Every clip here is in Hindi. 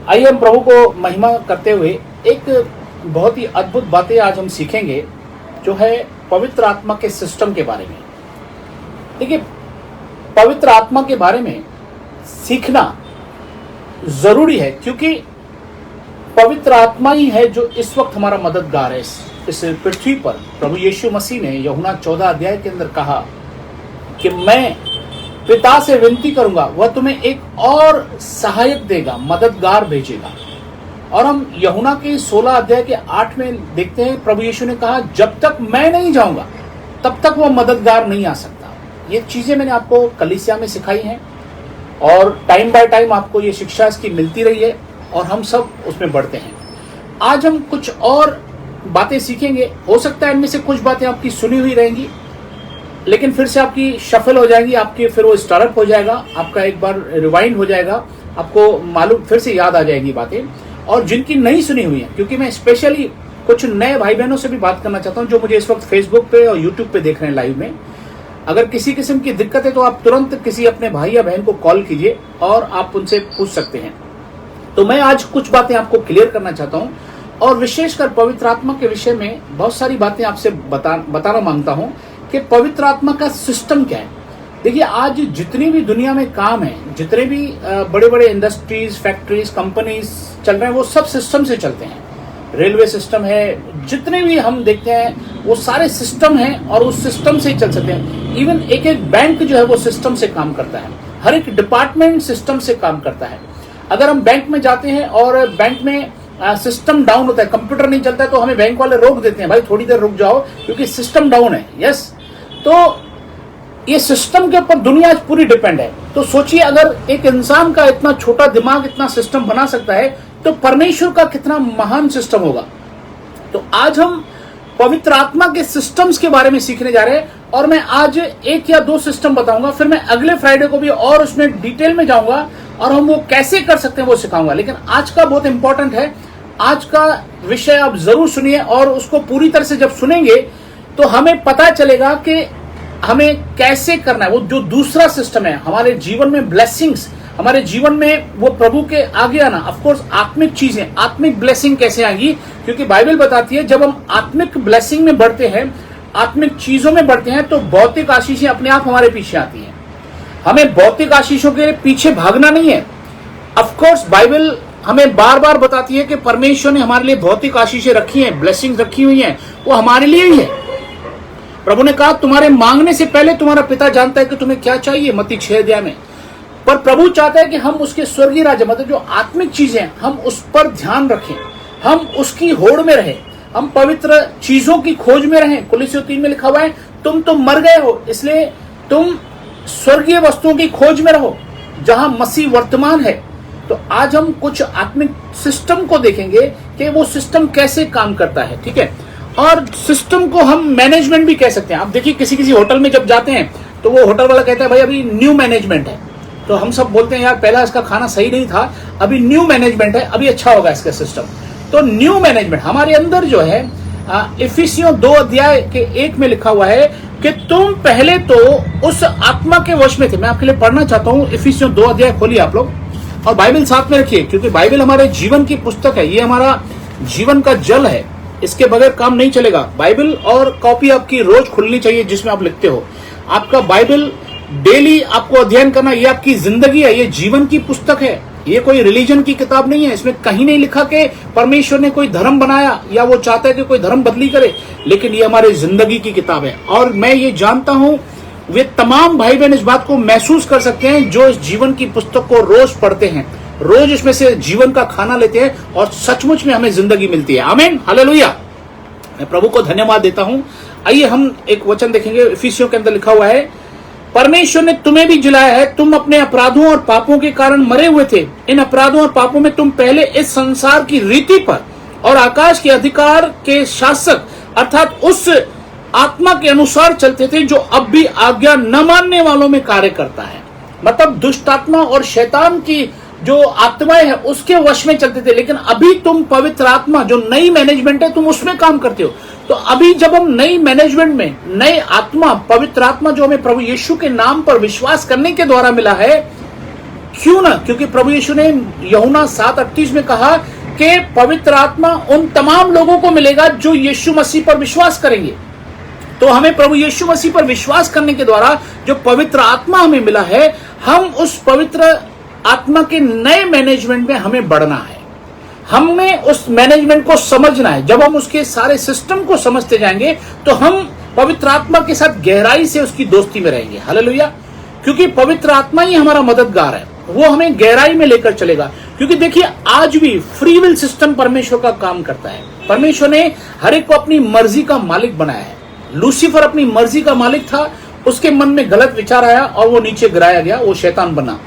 आइए हम प्रभु को महिमा करते हुए एक बहुत ही अद्भुत बातें आज हम सीखेंगे, जो है पवित्र आत्मा के सिस्टम के बारे में। देखिए, पवित्र आत्मा के बारे में सीखना जरूरी है, क्योंकि पवित्र आत्मा ही है जो इस वक्त हमारा मददगार है इस पृथ्वी पर। प्रभु यीशु मसीह ने यूहन्ना 14 अध्याय के अंदर कहा कि मैं पिता से विनती करूंगा, वह तुम्हें एक और सहायक देगा, मददगार भेजेगा। और हम यूहन्ना के 16 अध्याय के 8 में देखते हैं, प्रभु यीशु ने कहा जब तक मैं नहीं जाऊंगा तब तक वह मददगार नहीं आ सकता। ये चीजें मैंने आपको कलीसिया में सिखाई हैं और टाइम बाय टाइम आपको ये शिक्षा इसकी मिलती रही है और हम सब उसमें बढ़ते हैं। आज हम कुछ और बातें सीखेंगे। हो सकता है इनमें से कुछ बातें आपकी सुनी हुई रहेंगी, लेकिन फिर से आपकी शफल हो जाएगी, आपके फिर वो स्टार्टअप हो जाएगा, आपका एक बार रिवाइंड हो जाएगा, आपको मालूम फिर से याद आ जाएगी बातें। और जिनकी नहीं सुनी हुई है, क्योंकि मैं स्पेशली कुछ नए भाई बहनों से भी बात करना चाहता हूं जो मुझे इस वक्त फेसबुक पे और यूट्यूब पे देख रहे हैं लाइव में। अगर किसी किस्म की दिक्कत है तो आप तुरंत किसी अपने भाई या बहन को कॉल कीजिए और आप उनसे पूछ सकते हैं। तो मैं आज कुछ बातें आपको क्लियर करना चाहता हूं और विशेषकर पवित्र आत्मा के विषय में बहुत सारी बातें आपसे बताना मांगता हूं कि पवित्र आत्मा का सिस्टम क्या है। देखिए, आज जितनी भी दुनिया में काम है, जितने भी बड़े बड़े इंडस्ट्रीज, फैक्ट्रीज, कंपनीज चल रहे हैं, वो सब सिस्टम से चलते हैं। रेलवे सिस्टम है, जितने भी हम देखते हैं वो सारे सिस्टम हैं और उस सिस्टम से ही चल सकते हैं। इवन एक एक बैंक जो है वो सिस्टम से काम करता है, हर एक डिपार्टमेंट सिस्टम से काम करता है। अगर हम बैंक में जाते हैं और बैंक में सिस्टम डाउन होता है, कंप्यूटर नहीं चलता है, तो हमें बैंक वाले रोक देते हैं, भाई थोड़ी देर रुक जाओ क्योंकि सिस्टम डाउन है। यस, तो ये सिस्टम के ऊपर दुनिया आज पूरी डिपेंड है। तो सोचिए, अगर एक इंसान का इतना छोटा दिमाग इतना सिस्टम बना सकता है, तो परमेश्वर का कितना महान सिस्टम होगा। तो आज हम पवित्र आत्मा के सिस्टम्स के बारे में सीखने जा रहे हैं और मैं आज एक या दो सिस्टम बताऊंगा, फिर मैं अगले फ्राइडे को भी और उसमें डिटेल में जाऊंगा और हम वो कैसे कर सकते हैं वो सिखाऊंगा। लेकिन आज का बहुत इंपॉर्टेंट है, आज का विषय आप जरूर सुनिए और उसको पूरी तरह से जब सुनेंगे तो हमें पता चलेगा कि हमें कैसे करना है। वो जो दूसरा सिस्टम है, हमारे जीवन में ब्लेसिंग्स, हमारे जीवन में वो प्रभु के आगे आना, ऑफ कोर्स आत्मिक चीजें, आत्मिक ब्लेसिंग कैसे आएगी, क्योंकि बाइबल बताती है जब हम आत्मिक ब्लेसिंग में बढ़ते हैं, आत्मिक चीजों में बढ़ते हैं, तो भौतिक आशीषें अपने आप हमारे पीछे आती हैं। हमें भौतिक आशीषों के पीछे भागना नहीं है। ऑफ कोर्स बाइबल हमें बार बार बताती है कि परमेश्वर ने हमारे लिए भौतिक आशीषें रखी हैं, ब्लेसिंग्स रखी हुई हैं, वो हमारे लिए ही है। प्रभु ने कहा तुम्हारे मांगने से पहले तुम्हारा पिता जानता है कि तुम्हें क्या चाहिए, मत्ती 6 अध्याय में। पर प्रभु चाहता है कि हम उसके स्वर्गीय राज्य, मतलब जो आत्मिक चीजें हैं, हम उस पर ध्यान रखें, हम उसकी होड़ में रहें, हम पवित्र चीजों की खोज में रहें। कुलिस्सियों 3 में लिखा हुआ है, तुम तो मर गए हो, इसलिए तुम स्वर्गीय वस्तुओं की खोज में रहो जहां मसीह वर्तमान है। तो आज हम कुछ आत्मिक सिस्टम को देखेंगे कि वो सिस्टम कैसे काम करता है, ठीक है। और सिस्टम को हम मैनेजमेंट भी कह सकते हैं। आप देखिए, किसी किसी होटल में जब जाते हैं तो वो होटल वाला कहता है भाई अभी न्यू मैनेजमेंट है, तो हम सब बोलते हैं यार पहला इसका खाना सही नहीं था, अभी न्यू मैनेजमेंट है, अभी अच्छा होगा इसका सिस्टम। तो न्यू मैनेजमेंट हमारे अंदर जो है, इफिसियों 2 अध्याय के 1 में लिखा हुआ है कि तुम पहले तो उस आत्मा के वश में थे। मैं आपके लिए पढ़ना चाहता हूं, इफिसियों 2 अध्याय खोलिए आप लोग और बाइबल साथ में रखिए, क्योंकि बाइबल हमारे जीवन की पुस्तक है, ये हमारा जीवन का जल है, इसके बगैर काम नहीं चलेगा। बाइबल और कॉपी आपकी रोज खुलनी चाहिए जिसमें आप लिखते हो। आपका बाइबल डेली आपको अध्ययन करना, ये आपकी जिंदगी है, ये जीवन की पुस्तक है, ये कोई रिलीजन की किताब नहीं है। इसमें कहीं नहीं लिखा कि परमेश्वर ने कोई धर्म बनाया या वो चाहता है कि कोई धर्म बदली करे, लेकिन ये हमारी जिंदगी की किताब है। और मैं ये जानता हूं, वे तमाम भाई बहन इस बात को महसूस कर सकते हैं जो इस जीवन की पुस्तक को रोज पढ़ते हैं, रोज इसमें से जीवन का खाना लेते हैं और सचमुच में हमें जिंदगी मिलती है। आमीन, हालेलुया। मैं प्रभु को धन्यवाद देता हूं। आइए हम एक वचन देखेंगे, इफिसियों के अंदर लिखा हुआ है, परमेश्वर ने तुम्हें भी जिलाया है, तुम अपने अपराधों और पापों के कारण मरे हुए थे। इन अपराधों और पापों में तुम पहले इस संसार की रीति पर और आकाश के अधिकार के शासक अर्थात उस आत्मा के अनुसार चलते थे जो अब भी आज्ञा न मानने वालों में कार्य करता है। मतलब दुष्ट आत्मा और शैतान की जो आत्माएं है उसके वश में चलते थे, लेकिन अभी तुम पवित्र आत्मा जो नई मैनेजमेंट है तुम उसमें काम करते हो। तो अभी जब हम नई मैनेजमेंट में, नई आत्मा, पवित्र आत्मा जो हमें प्रभु यीशु के नाम पर विश्वास करने के द्वारा मिला है, क्यों ना, क्योंकि प्रभु यीशु ने यूहन्ना 7:38 में कहा कि पवित्र आत्मा उन तमाम लोगों को मिलेगा जो यीशु मसीह पर विश्वास करेंगे। तो हमें प्रभु यीशु मसीह पर विश्वास करने के द्वारा जो पवित्र आत्मा हमें मिला है, हम उस पवित्र आत्मा के नए मैनेजमेंट में हमें बढ़ना है। हमें उस मैनेजमेंट को समझना है। जब हम उसके सारे सिस्टम को समझते जाएंगे तो हम पवित्र आत्मा के साथ गहराई से उसकी दोस्ती में रहेंगे। हालेलुया। क्योंकि पवित्र आत्मा ही हमारा मददगार है, वो हमें गहराई में लेकर चलेगा। क्योंकि देखिए, आज भी फ्री विल सिस्टम परमेश्वर का काम करता है। परमेश्वर ने हर एक को अपनी मर्जी का मालिक बनाया है। लूसीफर अपनी मर्जी का मालिक था, उसके मन में गलत विचार आया और वो नीचे गिराया गया, वो शैतान बना।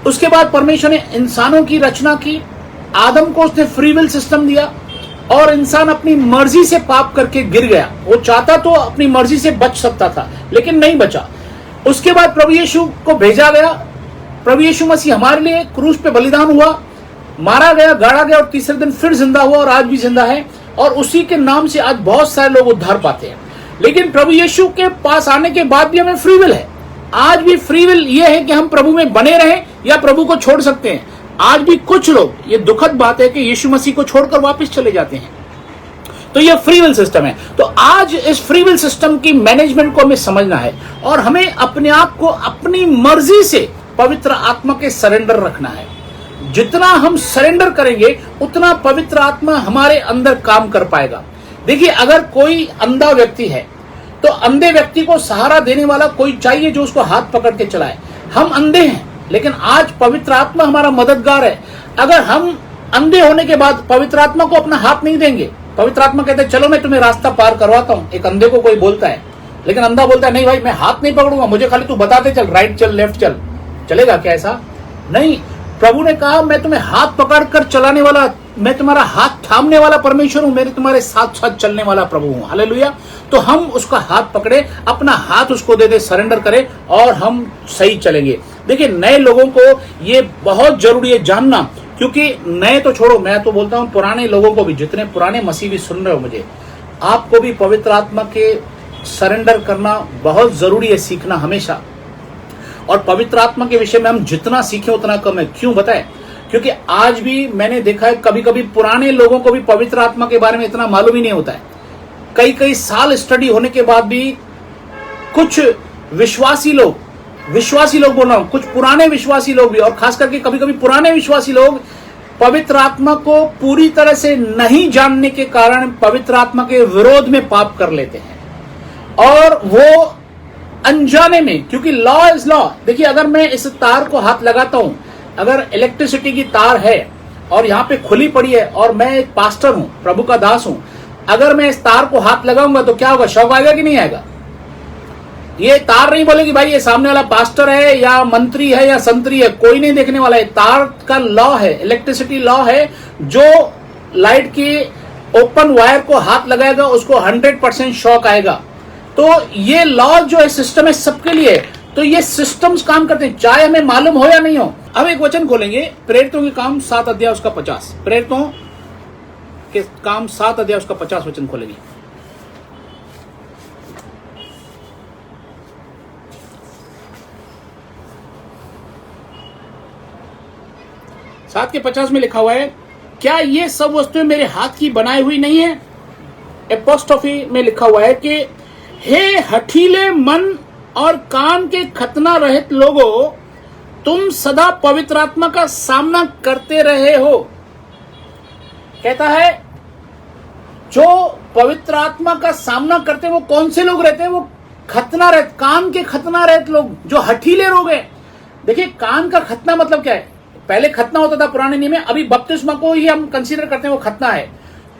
उसके बाद परमेश्वर ने इंसानों की रचना की, आदम को उसने फ्री विल सिस्टम दिया और इंसान अपनी मर्जी से पाप करके गिर गया। वो चाहता तो अपनी मर्जी से बच सकता था, लेकिन नहीं बचा। उसके बाद प्रभु यीशु को भेजा गया। प्रभु यीशु मसीह हमारे लिए क्रूस पे बलिदान हुआ, मारा गया, गाड़ा गया और तीसरे दिन फिर जिंदा हुआ और आज भी जिंदा है। और उसी के नाम से आज बहुत सारे लोग उद्धार पाते हैं। लेकिन प्रभु यीशु के पास आने के बाद भी हमें फ्री विल है। आज भी फ्री विल यह है कि हम प्रभु में बने रहें या प्रभु को छोड़ सकते हैं। आज भी कुछ लोग, ये दुखद बात है कि यीशु मसीह को छोड़कर वापस चले जाते हैं। तो ये फ्री विल सिस्टम है। तो आज इस फ्री विल सिस्टम की मैनेजमेंट को हमें समझना है और हमें अपने आप को अपनी मर्जी से पवित्र आत्मा के सरेंडर रखना है। जितना हम सरेंडर करेंगे उतना पवित्र आत्मा हमारे अंदर काम कर पाएगा। देखिए, अगर कोई अंधा व्यक्ति है तो अंधे व्यक्ति को सहारा देने वाला कोई चाहिए जो उसको हाथ पकड़ के चलाए। हम अंधे हैं, लेकिन आज पवित्र आत्मा हमारा मददगार है। अगर हम अंधे होने के बाद पवित्र आत्मा को अपना हाथ नहीं देंगे, पवित्र आत्मा कहते हैं चलो मैं तुम्हें रास्ता पार करवाता हूं। एक अंधे को कोई बोलता है, लेकिन अंधा बोलता है नहीं भाई, मैं हाथ नहीं पकड़ूंगा, मुझे खाली तू बताते चल, राइट चल, लेफ्ट चल। चलेगा क्या ऐसा? नहीं। प्रभु ने कहा मैं तुम्हें हाथ पकड़कर चलाने वाला, मैं तुम्हारा हाथ थामने वाला परमेश्वर हूं, मेरे तुम्हारे साथ साथ चलने वाला प्रभु हूं। हालेलुया। तो हम उसका हाथ पकड़े, अपना हाथ उसको दे दे, सरेंडर करें और हम सही चलेंगे। देखिए, नए लोगों को ये बहुत जरूरी है जानना, क्योंकि नए तो छोड़ो, मैं तो बोलता हूं पुराने लोगों को भी, जितने पुराने मसीह भी सुन रहे हो मुझे, आपको भी पवित्र आत्मा के सरेंडर करना बहुत जरूरी है, सीखना हमेशा। और पवित्र आत्मा के विषय में हम जितना सीखें उतना कम है। क्यों बताएं? क्योंकि आज भी मैंने देखा है कभी कभी पुराने लोगों को भी पवित्र आत्मा के बारे में इतना मालूम ही नहीं होता है। कई कई साल स्टडी होने के बाद भी कुछ विश्वासी लोग बोल रहा हूं, कुछ पुराने विश्वासी लोग भी, और खास करके कभी कभी पुराने विश्वासी लोग पवित्र आत्मा को पूरी तरह से नहीं जानने के कारण पवित्र आत्मा के विरोध में पाप कर लेते हैं। और वो अनजाने में, क्योंकि लॉ इज लॉ। देखिए, अगर मैं इस तार को हाथ लगाता हूं, अगर इलेक्ट्रिसिटी की तार है और यहाँ पे खुली पड़ी है और मैं एक पास्टर हूं, प्रभु का दास हूं, अगर मैं इस तार को हाथ लगाऊंगा तो क्या होगा? शौक आएगा कि नहीं आएगा? ये तार नहीं बोलेगी भाई ये सामने वाला पास्टर है या मंत्री है या संतरी है, कोई नहीं देखने वाला है। तार का लॉ है, इलेक्ट्रिसिटी लॉ है। जो लाइट की ओपन वायर को हाथ लगाएगा उसको 100% शॉक आएगा। तो ये लॉ जो है, सिस्टम है, सबके लिए। तो ये सिस्टम्स काम करते हैं, चाहे हमें मालूम हो या नहीं हो। अब एक वचन खोलेंगे, प्रेरितों के काम 7 अध्याय उसका 50। प्रेरितों के काम 7 अध्याय उसका 50 वचन खोलेंगे। 7 के 50 में लिखा हुआ है, क्या ये सब वस्तुएं मेरे हाथ की बनाई हुई नहीं है? एपोस्ट्रोफी में लिखा हुआ है कि हे हठीले मन और कान के खतना रहित लोगों, तुम सदा पवित्र आत्मा का सामना करते रहे हो। कहता है जो पवित्र आत्मा का सामना करते हैं वो कौन से लोग रहते हैं? वो खतना रहित, कान के खतना रहित लोग, जो हठीले लोग हैं। देखिए, कान का खतना मतलब क्या है? पहले खतना होता था पुराने नियम में, अभी बपतिस्मा को ही हम कंसीडर करते हैं वो खतना है।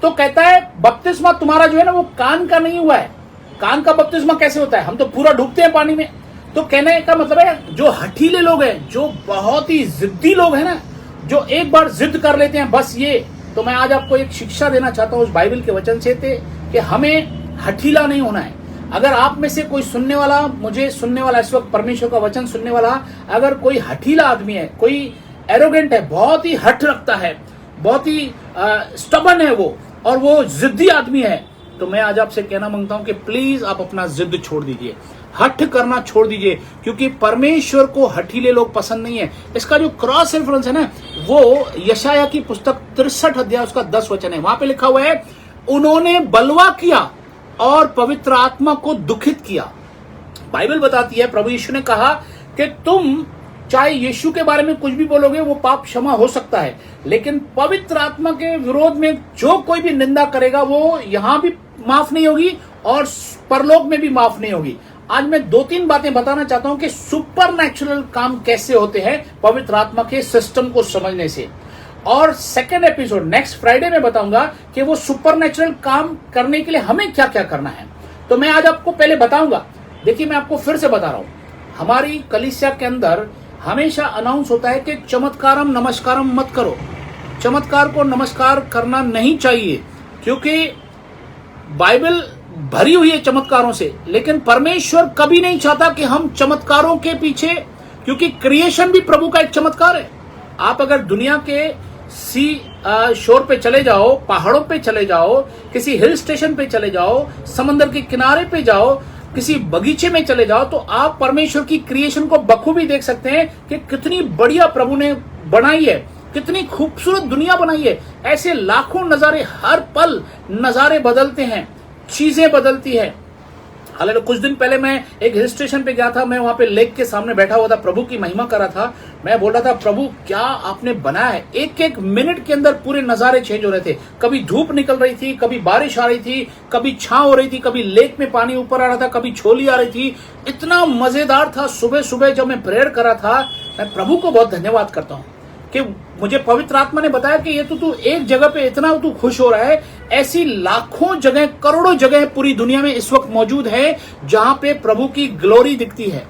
तो कहता है बपतिस्मा तुम्हारा जो है ना वो कान का नहीं हुआ है। कान का बपतिस्मा कैसे होता है? हम तो पूरा डूबते हैं पानी में। तो कहने का मतलब है जो हठीले लोग हैं, जो बहुत ही जिद्दी लोग हैं ना, जो एक बार जिद कर लेते हैं बस ये। तो मैं आज आपको एक शिक्षा देना चाहता हूं उस बाइबल के वचन से कि हमें हठीला नहीं होना है। अगर आप में से कोई सुनने वाला, मुझे सुनने वाला, इस वक्त परमेश्वर का वचन सुनने वाला, अगर कोई हठीला आदमी है, कोई एरोगेंट है, बहुत ही हठ रखता है, बहुत ही स्टबन है वो, और वो जिद्दी आदमी है, तो मैं आज आपसे कहना मांगता हूं कि प्लीज आप अपना जिद छोड़ दीजिए। हठ करना छोड़ दीजिए, क्योंकि परमेश्वर को हठीले लोग पसंद नहीं है। इसका जो क्रॉस रेफरेंस है ना, वो यशाया की पुस्तक 63 अध्याय उसका 10 वचन है। वहां पे लिखा हुआ है, उन्होंने बलवा किया और पवित्र आत्मा को दुखित किया। बाइबल बताती है, प्रभु यीशु ने कहा कि तुम चाहे यीशु के बारे में कुछ भी बोलोगे वो पाप क्षमा हो सकता है, लेकिन पवित्र आत्मा के विरोध में जो कोई भी निंदा करेगा वो यहां भी माफ नहीं होगी और परलोक में भी माफ नहीं होगी। आज मैं 2-3 बातें बताना चाहता हूं कि सुपरनैचुरल काम कैसे होते हैं पवित्र आत्मा के सिस्टम को समझने से। और सेकेंड एपिसोड नेक्स्ट फ्राइडे में बताऊंगा कि वो सुपरनैचुरल काम करने के लिए हमें क्या क्या करना है। तो मैं आज आपको पहले बताऊंगा। देखिए, मैं आपको फिर से बता रहा हूं, हमारी कलीसिया के अंदर हमेशा अनाउंस होता है कि चमत्कारम नमस्कारम मत करो। चमत्कार को नमस्कार करना नहीं चाहिए, क्योंकि बाइबल भरी हुई है चमत्कारों से, लेकिन परमेश्वर कभी नहीं चाहता कि हम चमत्कारों के पीछे, क्योंकि क्रिएशन भी प्रभु का एक चमत्कार है। आप अगर दुनिया के शोर पे चले जाओ, पहाड़ों पे चले जाओ, किसी हिल स्टेशन पे चले जाओ, समंदर के किनारे पे जाओ, किसी बगीचे में चले जाओ, तो आप परमेश्वर की क्रिएशन को बखूबी देख सकते हैं कि कितनी बढ़िया प्रभु ने बनाई है, कितनी खूबसूरत दुनिया बनाई है। ऐसे लाखों नजारे, हर पल नजारे बदलते हैं, चीजें बदलती है। हालांकि कुछ दिन पहले मैं एक हिल स्टेशन पे गया था, मैं वहां पे लेक के सामने बैठा हुआ था, प्रभु की महिमा कर रहा था। मैं बोल रहा था, प्रभु क्या आपने बनाया है। एक एक मिनट के अंदर पूरे नजारे चेंज हो रहे थे। कभी धूप निकल रही थी, कभी बारिश आ रही थी, कभी छांव हो रही थी, कभी लेक में पानी ऊपर आ रहा था, कभी छोली आ रही थी। इतना मजेदार था। सुबह सुबह जब मैं प्रेयर कर रहा था, मैं प्रभु को बहुत धन्यवाद करता हूँ कि मुझे पवित्र आत्मा ने बताया कि ये तो तू एक जगह पे इतना तू खुश हो रहा है, ऐसी लाखों जगह, करोड़ों जगह पूरी दुनिया में इस वक्त मौजूद है जहां पे प्रभु की ग्लोरी दिखती है।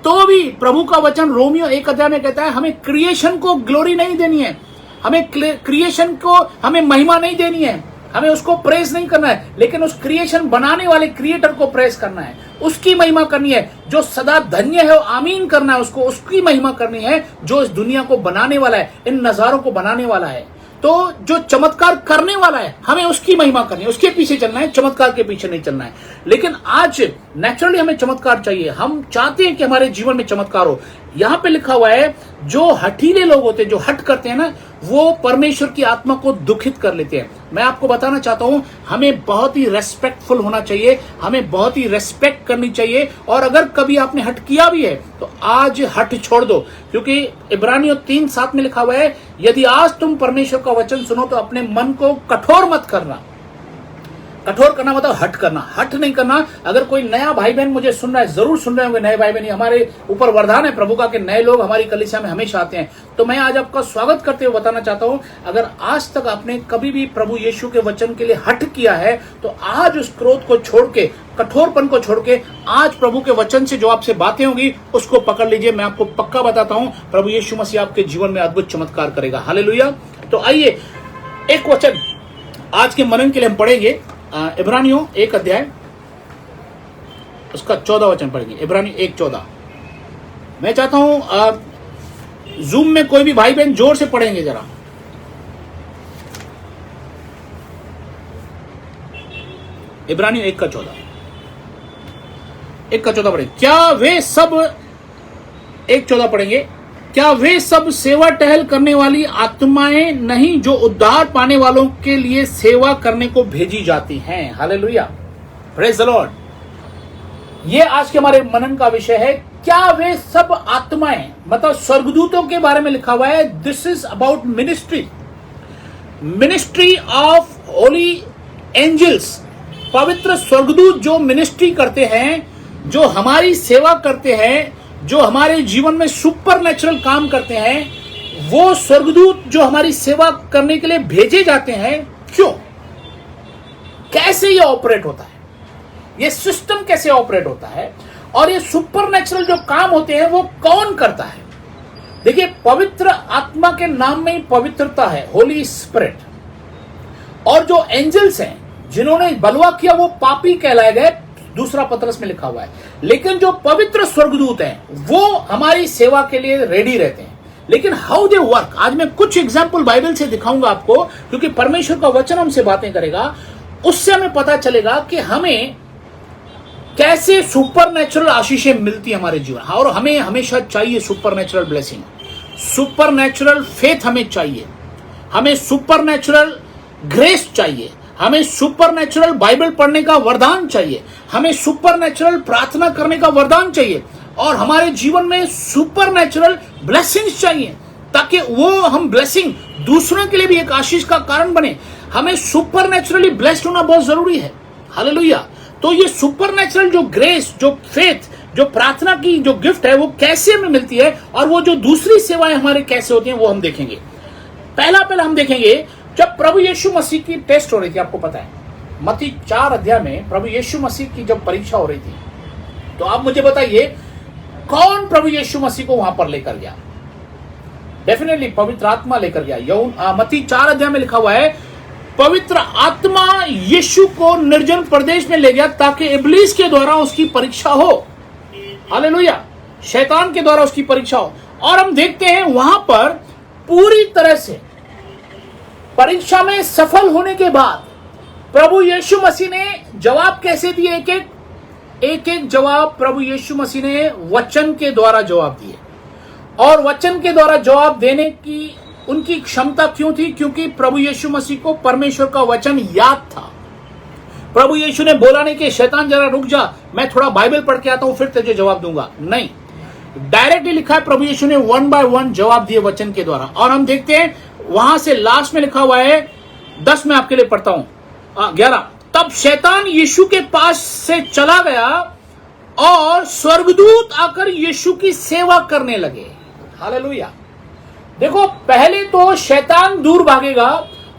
तो भी प्रभु का वचन रोमियो 1 अध्याय में कहता है, हमें क्रिएशन को ग्लोरी नहीं देनी है, हमें क्रिएशन को हमें महिमा नहीं देनी है, हमें उसको प्रेस नहीं करना है, लेकिन उस क्रिएशन बनाने वाले क्रिएटर को प्रेस करना है, उसकी महिमा करनी है। जो सदा धन्य है, आमीन करना है उसको, उसकी महिमा करनी है जो इस दुनिया को बनाने वाला है, इन नजारों को बनाने वाला है। तो जो चमत्कार करने वाला है, हमें उसकी महिमा करनी है, उसके पीछे चलना है, चमत्कार के पीछे नहीं चलना है। लेकिन आज नेचुरली हमें चमत्कार चाहिए, हम चाहते हैं कि हमारे जीवन में चमत्कार हो। यहां पे लिखा हुआ है, जो हठीले लोग होते हैं, जो हट करते हैं ना, वो परमेश्वर की आत्मा को दुखित कर लेते हैं। मैं आपको बताना चाहता हूं, हमें बहुत ही रेस्पेक्टफुल होना चाहिए, हमें बहुत ही रेस्पेक्ट करनी चाहिए। और अगर कभी आपने हट किया भी है तो आज हट छोड़ दो, क्योंकि इब्रानियों 3:7 में लिखा हुआ है, यदि आज तुम परमेश्वर का वचन सुनो तो अपने मन को कठोर मत करना। कठोर करना मतलब हट करना, हट नहीं करना। अगर कोई नया भाई बहन मुझे सुन रहा है, जरूर सुन रहे होंगे नए भाई बहन, हमारे ऊपर वरदान है प्रभु का कि नए लोग हमारी कलीसिया में हमेशा आते हैं। तो मैं आज आपका स्वागत करते हुए बताना चाहता हूं, अगर आज तक आपने कभी भी प्रभु यीशु के वचन के लिए हट किया है, तो आज उस क्रोध को छोड़ के, कठोरपन को छोड़ के, आज प्रभु के वचन से जो आपसे बातें होंगी उसको पकड़ लीजिए। मैं आपको पक्का बताता हूं, प्रभु यीशु मसीह आपके जीवन में अद्भुत चमत्कार करेगा। हालेलुया। तो आइए, एक वचन आज के मनन के लिए हम पढ़ेंगे, इब्रानियों 1 अध्याय उसका 14 वचन पढ़ेंगे। इब्रानियों 1:14। मैं चाहता हूं जूम में कोई भी भाई बहन जोर से पढ़ेंगे जरा। इब्रानियों 1:14, 1:14 पढ़ेंगे। क्या वे सब, 1:14 पढ़ेंगे, क्या वे सब सेवा टहल करने वाली आत्माएं नहीं जो उद्धार पाने वालों के लिए सेवा करने को भेजी जाती हैं। Hallelujah, praise the Lord. ये आज के हमारे मनन का विषय है। क्या वे सब आत्माएं, मतलब स्वर्गदूतों के बारे में लिखा हुआ है। This is about ministry, ministry of holy angels. पवित्र स्वर्गदूत जो मिनिस्ट्री करते हैं, जो हमारी सेवा करते हैं, जो हमारे जीवन में सुपर नेचुरल काम करते हैं, वो स्वर्गदूत जो हमारी सेवा करने के लिए भेजे जाते हैं। क्यों, कैसे ये ऑपरेट होता है, ये सिस्टम कैसे ऑपरेट होता है, और ये सुपर नेचुरल जो काम होते हैं वो कौन करता है। देखिए, पवित्र आत्मा के नाम में ही पवित्रता है, होली स्पिरिट। और जो एंजल्स हैं जिन्होंने बलवा किया वो पापी कहलाए गए, दूसरा पत्रस में लिखा हुआ है। लेकिन जो पवित्र स्वर्गदूत हैं वो हमारी सेवा के लिए रेडी रहते हैं। लेकिन हाउ दे वर्क, आज मैं कुछ एग्जाम्पल बाइबल से दिखाऊंगा आपको, क्योंकि परमेश्वर का वचन हमसे बातें करेगा, उससे हमें पता चलेगा कि हमें कैसे सुपरनेचुरल आशीषें मिलती हमारे जीवन, और हमें हमेशा चाहिए सुपरनेचुरल ब्लेसिंग, सुपरनेचुरल फेथ हमें चाहिए, हमें सुपरनेचुरल ग्रेस चाहिए, हमें सुपरनेचुरल बाइबल पढ़ने का वरदान चाहिए, हमें सुपरनेचुरल प्रार्थना करने का वरदान चाहिए, और हमारे जीवन में सुपरनेचुरल ब्लेसिंग्स चाहिए, ताकि वो हम ब्लेसिंग दूसरों के लिए भी एक आशीष का कारण बने। हमें सुपरनेचुरली ब्लेस्ड होना बहुत जरूरी है। हालेलुया। तो ये सुपरनेचुरल जो ग्रेस, जो फेथ, जो प्रार्थना की जो गिफ्ट है, वो कैसे हमें मिलती है, और वो जो दूसरी सेवाएं हमारे कैसे होती हैं, वो हम देखेंगे। पहला हम देखेंगे जब प्रभु यीशु मसीह की टेस्ट हो रही थी। आपको पता है मत्ती 4 अध्याय में प्रभु यीशु मसीह की जब परीक्षा हो रही थी, तो आप मुझे बताइए कौन प्रभु यीशु मसीह को वहां पर लेकर गया? डेफिनेटली पवित्र आत्मा लेकर गया। मत्ती 4 अध्याय में लिखा हुआ है, पवित्र आत्मा यीशु को निर्जन प्रदेश में ले गया ताकि इब्लीस के द्वारा उसकी परीक्षा हो। हालेलुया। शैतान के द्वारा उसकी परीक्षा हो। और हम देखते हैं वहां पर पूरी तरह से परीक्षा में सफल होने के बाद प्रभु यीशु मसीह ने जवाब कैसे दिए? एक एक जवाब प्रभु यीशु मसीह ने वचन के द्वारा जवाब दिए। और वचन के द्वारा जवाब देने की उनकी क्षमता क्यों थी? क्योंकि प्रभु यीशु मसीह को परमेश्वर का वचन याद था। प्रभु यीशु ने बोला नहीं कि शैतान जरा रुक जा, मैं थोड़ा बाइबल पढ़ के आता हूं फिर तुझे जवाब दूंगा। नहीं, डायरेक्टली लिखा है प्रभु यीशु ने 1 by 1 जवाब दिए वचन के द्वारा। और हम देखते हैं वहां से लास्ट में लिखा हुआ है 10 में आपके लिए पढ़ता हूं 11। तब शैतान यीशु के पास से चला गया और स्वर्गदूत आकर यीशु की सेवा करने लगे। हालेलुया। देखो, पहले तो शैतान दूर भागेगा,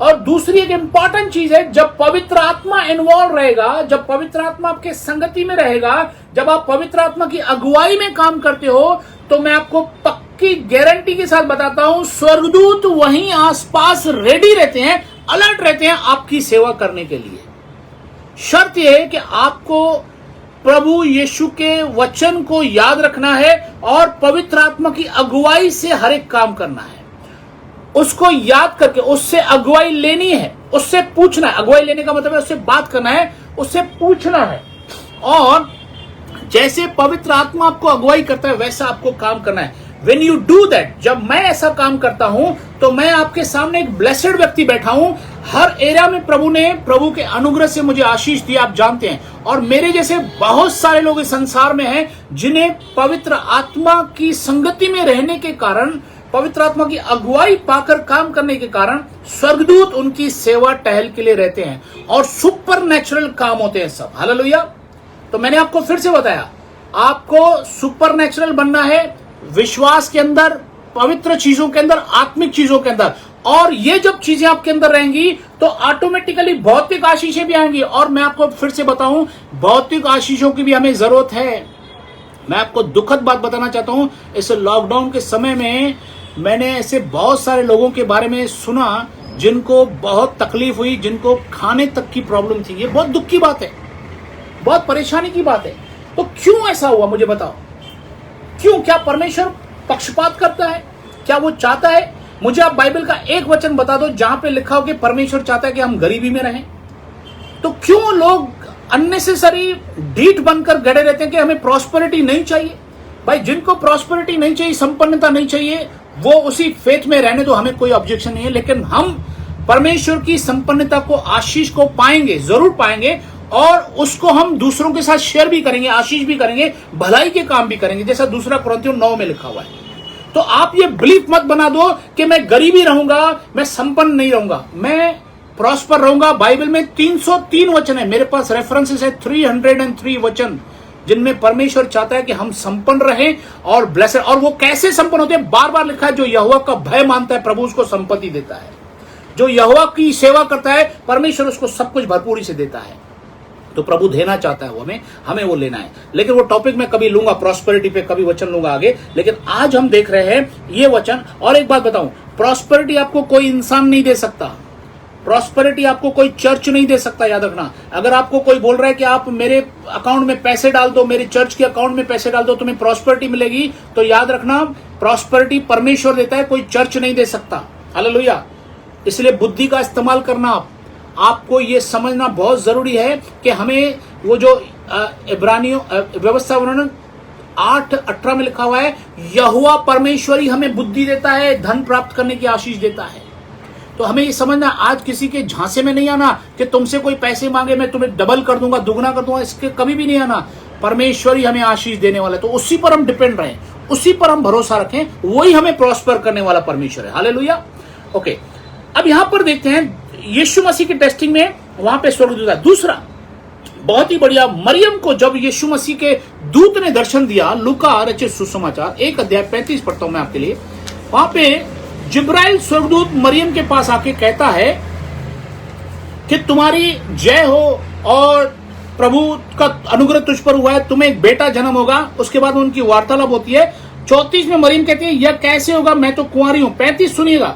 और दूसरी एक इंपॉर्टेंट चीज है, जब पवित्र आत्मा इन्वॉल्व रहेगा, जब पवित्र आत्मा आपके संगति में रहेगा, जब आप पवित्र आत्मा की अगुवाई में काम करते हो, तो मैं आपको पक्की गारंटी के साथ बताता हूं, स्वर्गदूत वहीं आसपास रेडी रहते हैं, अलर्ट रहते हैं आपकी सेवा करने के लिए। शर्त यह है कि आपको प्रभु यीशु के वचन को याद रखना है और पवित्र आत्मा की अगुवाई से हर एक काम करना है। उसको याद करके उससे अगुवाई लेनी है, उससे पूछना है। अगुवाई लेने का मतलब है उससे बात करना है, उससे पूछना है। और जैसे पवित्र आत्मा आपको अगुवाई करता है वैसा आपको काम करना है। When you do that, जब मैं ऐसा काम करता हूं तो मैं आपके सामने एक ब्लेसेड व्यक्ति बैठा हूं। हर एरिया में प्रभु के अनुग्रह से मुझे आशीष दिया, आप जानते हैं। और मेरे जैसे बहुत सारे लोग इस संसार में हैं जिन्हें पवित्र आत्मा की संगति में रहने के कारण, पवित्र आत्मा की अगुवाई पाकर काम करने के कारण स्वर्गदूत उनकी सेवा टहल के लिए रहते हैं, और सुपर नेचुरल काम होते हैं सब। हालेलुया। तो मैंने आपको फिर से बताया, आपको सुपर नेचुरल बनना है विश्वास के अंदर, पवित्र चीजों के अंदर, आत्मिक चीजों के अंदर। और ये जब चीजें आपके अंदर रहेंगी तो ऑटोमेटिकली भौतिक आशीषें भी आएंगी। और मैं आपको फिर से बताऊं, भौतिक आशीषों की भी हमें जरूरत है। मैं आपको दुखद बात बताना चाहता हूं, इस लॉकडाउन के समय में मैंने ऐसे बहुत सारे लोगों के बारे में सुना जिनको बहुत तकलीफ हुई, जिनको खाने तक की प्रॉब्लम थी। ये बहुत दुख की बात है, बहुत परेशानी की बात है। तो क्यों ऐसा हुआ मुझे बताओ? क्यों? क्या परमेश्वर पक्षपात करता है? क्या वो चाहता है? मुझे आप बाइबल का एक वचन बता दो जहां पे लिखा हो कि परमेश्वर चाहता है कि हम गरीबी में रहें। तो क्यों लोग अननेसेसरी ढीठ बनकर गड़े रहते हैं कि हमें प्रॉस्पेरिटी नहीं चाहिए? भाई, जिनको प्रॉस्पेरिटी नहीं चाहिए, संपन्नता नहीं चाहिए, वो उसी फेथ में रहने दो, हमें कोई ऑब्जेक्शन नहीं है। लेकिन हम परमेश्वर की संपन्नता को, आशीष को पाएंगे, जरूर पाएंगे, और उसको हम दूसरों के साथ शेयर भी करेंगे, आशीष भी करेंगे, भलाई के काम भी करेंगे, जैसा 2 कुरिन्थियों 9 में लिखा हुआ है। तो आप ये बिलीफ मत बना दो कि मैं गरीबी रहूंगा, मैं संपन्न नहीं रहूंगा, मैं प्रॉस्पर रहूंगा। बाइबल में 303 वचन है, मेरे पास रेफरेंसेस है 303 वचन जिनमें परमेश्वर चाहता है कि हम संपन्न रहें और ब्लेसेड। और वो कैसे संपन्न होते हैं? बार बार लिखा है, जो यहोवा का भय मानता है प्रभु उसको संपत्ति देता है। जो यहोवा की सेवा करता है परमेश्वर उसको सब कुछ भरपूरी से देता है। तो प्रभु देना चाहता है वो हमें वो लेना है। लेकिन वो टॉपिक मैं कभी लूंगा, प्रॉस्पेरिटी पे कभी वचन लूंगा आगे। लेकिन आज हम देख रहे हैं ये वचन। और एक बात बताऊं, प्रॉस्पेरिटी आपको कोई इंसान नहीं दे सकता, प्रॉस्पेरिटी आपको कोई चर्च नहीं दे सकता, याद रखना। अगर आपको कोई बोल रहा है कि आप मेरे अकाउंट में पैसे डाल दो, मेरे चर्च के अकाउंट में पैसे डाल दो, तुम्हें प्रॉस्पेरिटी मिलेगी, तो याद रखना, प्रॉस्पेरिटी परमेश्वर देता है, कोई चर्च नहीं दे सकता। हालेलुया। इसलिए बुद्धि का इस्तेमाल करना, आपको ये समझना बहुत जरूरी है कि हमें वो जो इब्रानियों व्यवस्था उन्होंने 8:18 में लिखा हुआ है, यहोवा परमेश्वर ही हमें बुद्धि देता है, धन प्राप्त करने की आशीष देता है। तो हमें ये समझना, आज किसी के झांसे में नहीं आना कि तुमसे कोई पैसे मांगे मैं तुम्हें डबल कर दूंगा, दुगना कर दूंगा, इसके कभी भी नहीं आना। परमेश्वर ही हमें आशीष देने वाला है, तो उसी पर हम डिपेंड रहें, उसी पर हम भरोसा रखें, वही हमें प्रॉस्पर करने वाला परमेश्वर है। हालेलुया। ओके, अब यहां पर देखते हैं यीशु मसीह की टेस्टिंग में वहां पे स्वर्गदूत है। दूसरा बहुत ही बढ़िया, मरियम को जब यीशु मसीह के दूत ने दर्शन दिया, लूका रचित सुसमाचार 1 अध्याय 35 पढ़ता हूं मैं आपके लिए। वहां पे जिब्राइल स्वर्गदूत मरियम के पास आके कहता है कि तुम्हारी जय हो और प्रभु का अनुग्रह तुझ पर हुआ है, तुम्हें एक बेटा जन्म होगा। उसके बाद उनकी वार्तालाप होती है। 34 में मरियम कहती है, यह कैसे होगा, मैं तो कुंवारी हूं। 35 सुनिएगा,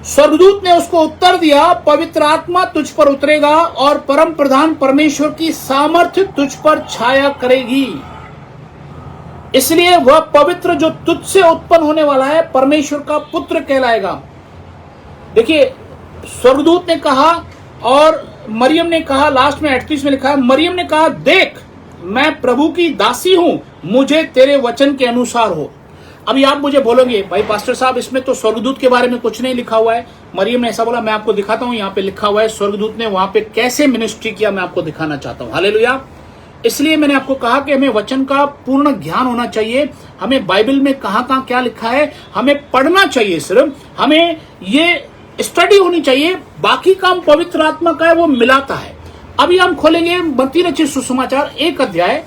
स्वर्गदूत ने उसको उत्तर दिया, पवित्र आत्मा तुझ पर उतरेगा और परम प्रधान परमेश्वर की सामर्थ्य तुझ पर छाया करेगी, इसलिए वह पवित्र जो तुझसे उत्पन्न होने वाला है परमेश्वर का पुत्र कहलाएगा। देखिए, स्वर्गदूत ने कहा और मरियम ने कहा, लास्ट में 38 में लिखा है, मरियम ने कहा, देख मैं प्रभु की दासी हूं, मुझे तेरे वचन के अनुसार हो। अभी आप मुझे बोलोगे, भाई पास्टर साहब इसमें तो स्वर्गदूत के बारे में कुछ नहीं लिखा हुआ है। मरियम ने ऐसा बोला, मैं आपको दिखाता हूं, यहाँ पे लिखा हुआ है स्वर्गदूत ने वहां पे कैसे मिनिस्ट्री किया, मैं आपको दिखाना चाहता हूं। हालेलुया। इसलिए मैंने आपको कहा कि हमें वचन का पूर्ण ज्ञान होना चाहिए, हमें बाइबल में कहां कहां क्या लिखा है हमें पढ़ना चाहिए, सिर्फ हमें ये स्टडी होनी चाहिए, बाकी काम पवित्र आत्मा का है, वो मिलाता है। अभी हम खोलेंगे मत्ती रचित सुसमाचार 1 अध्याय,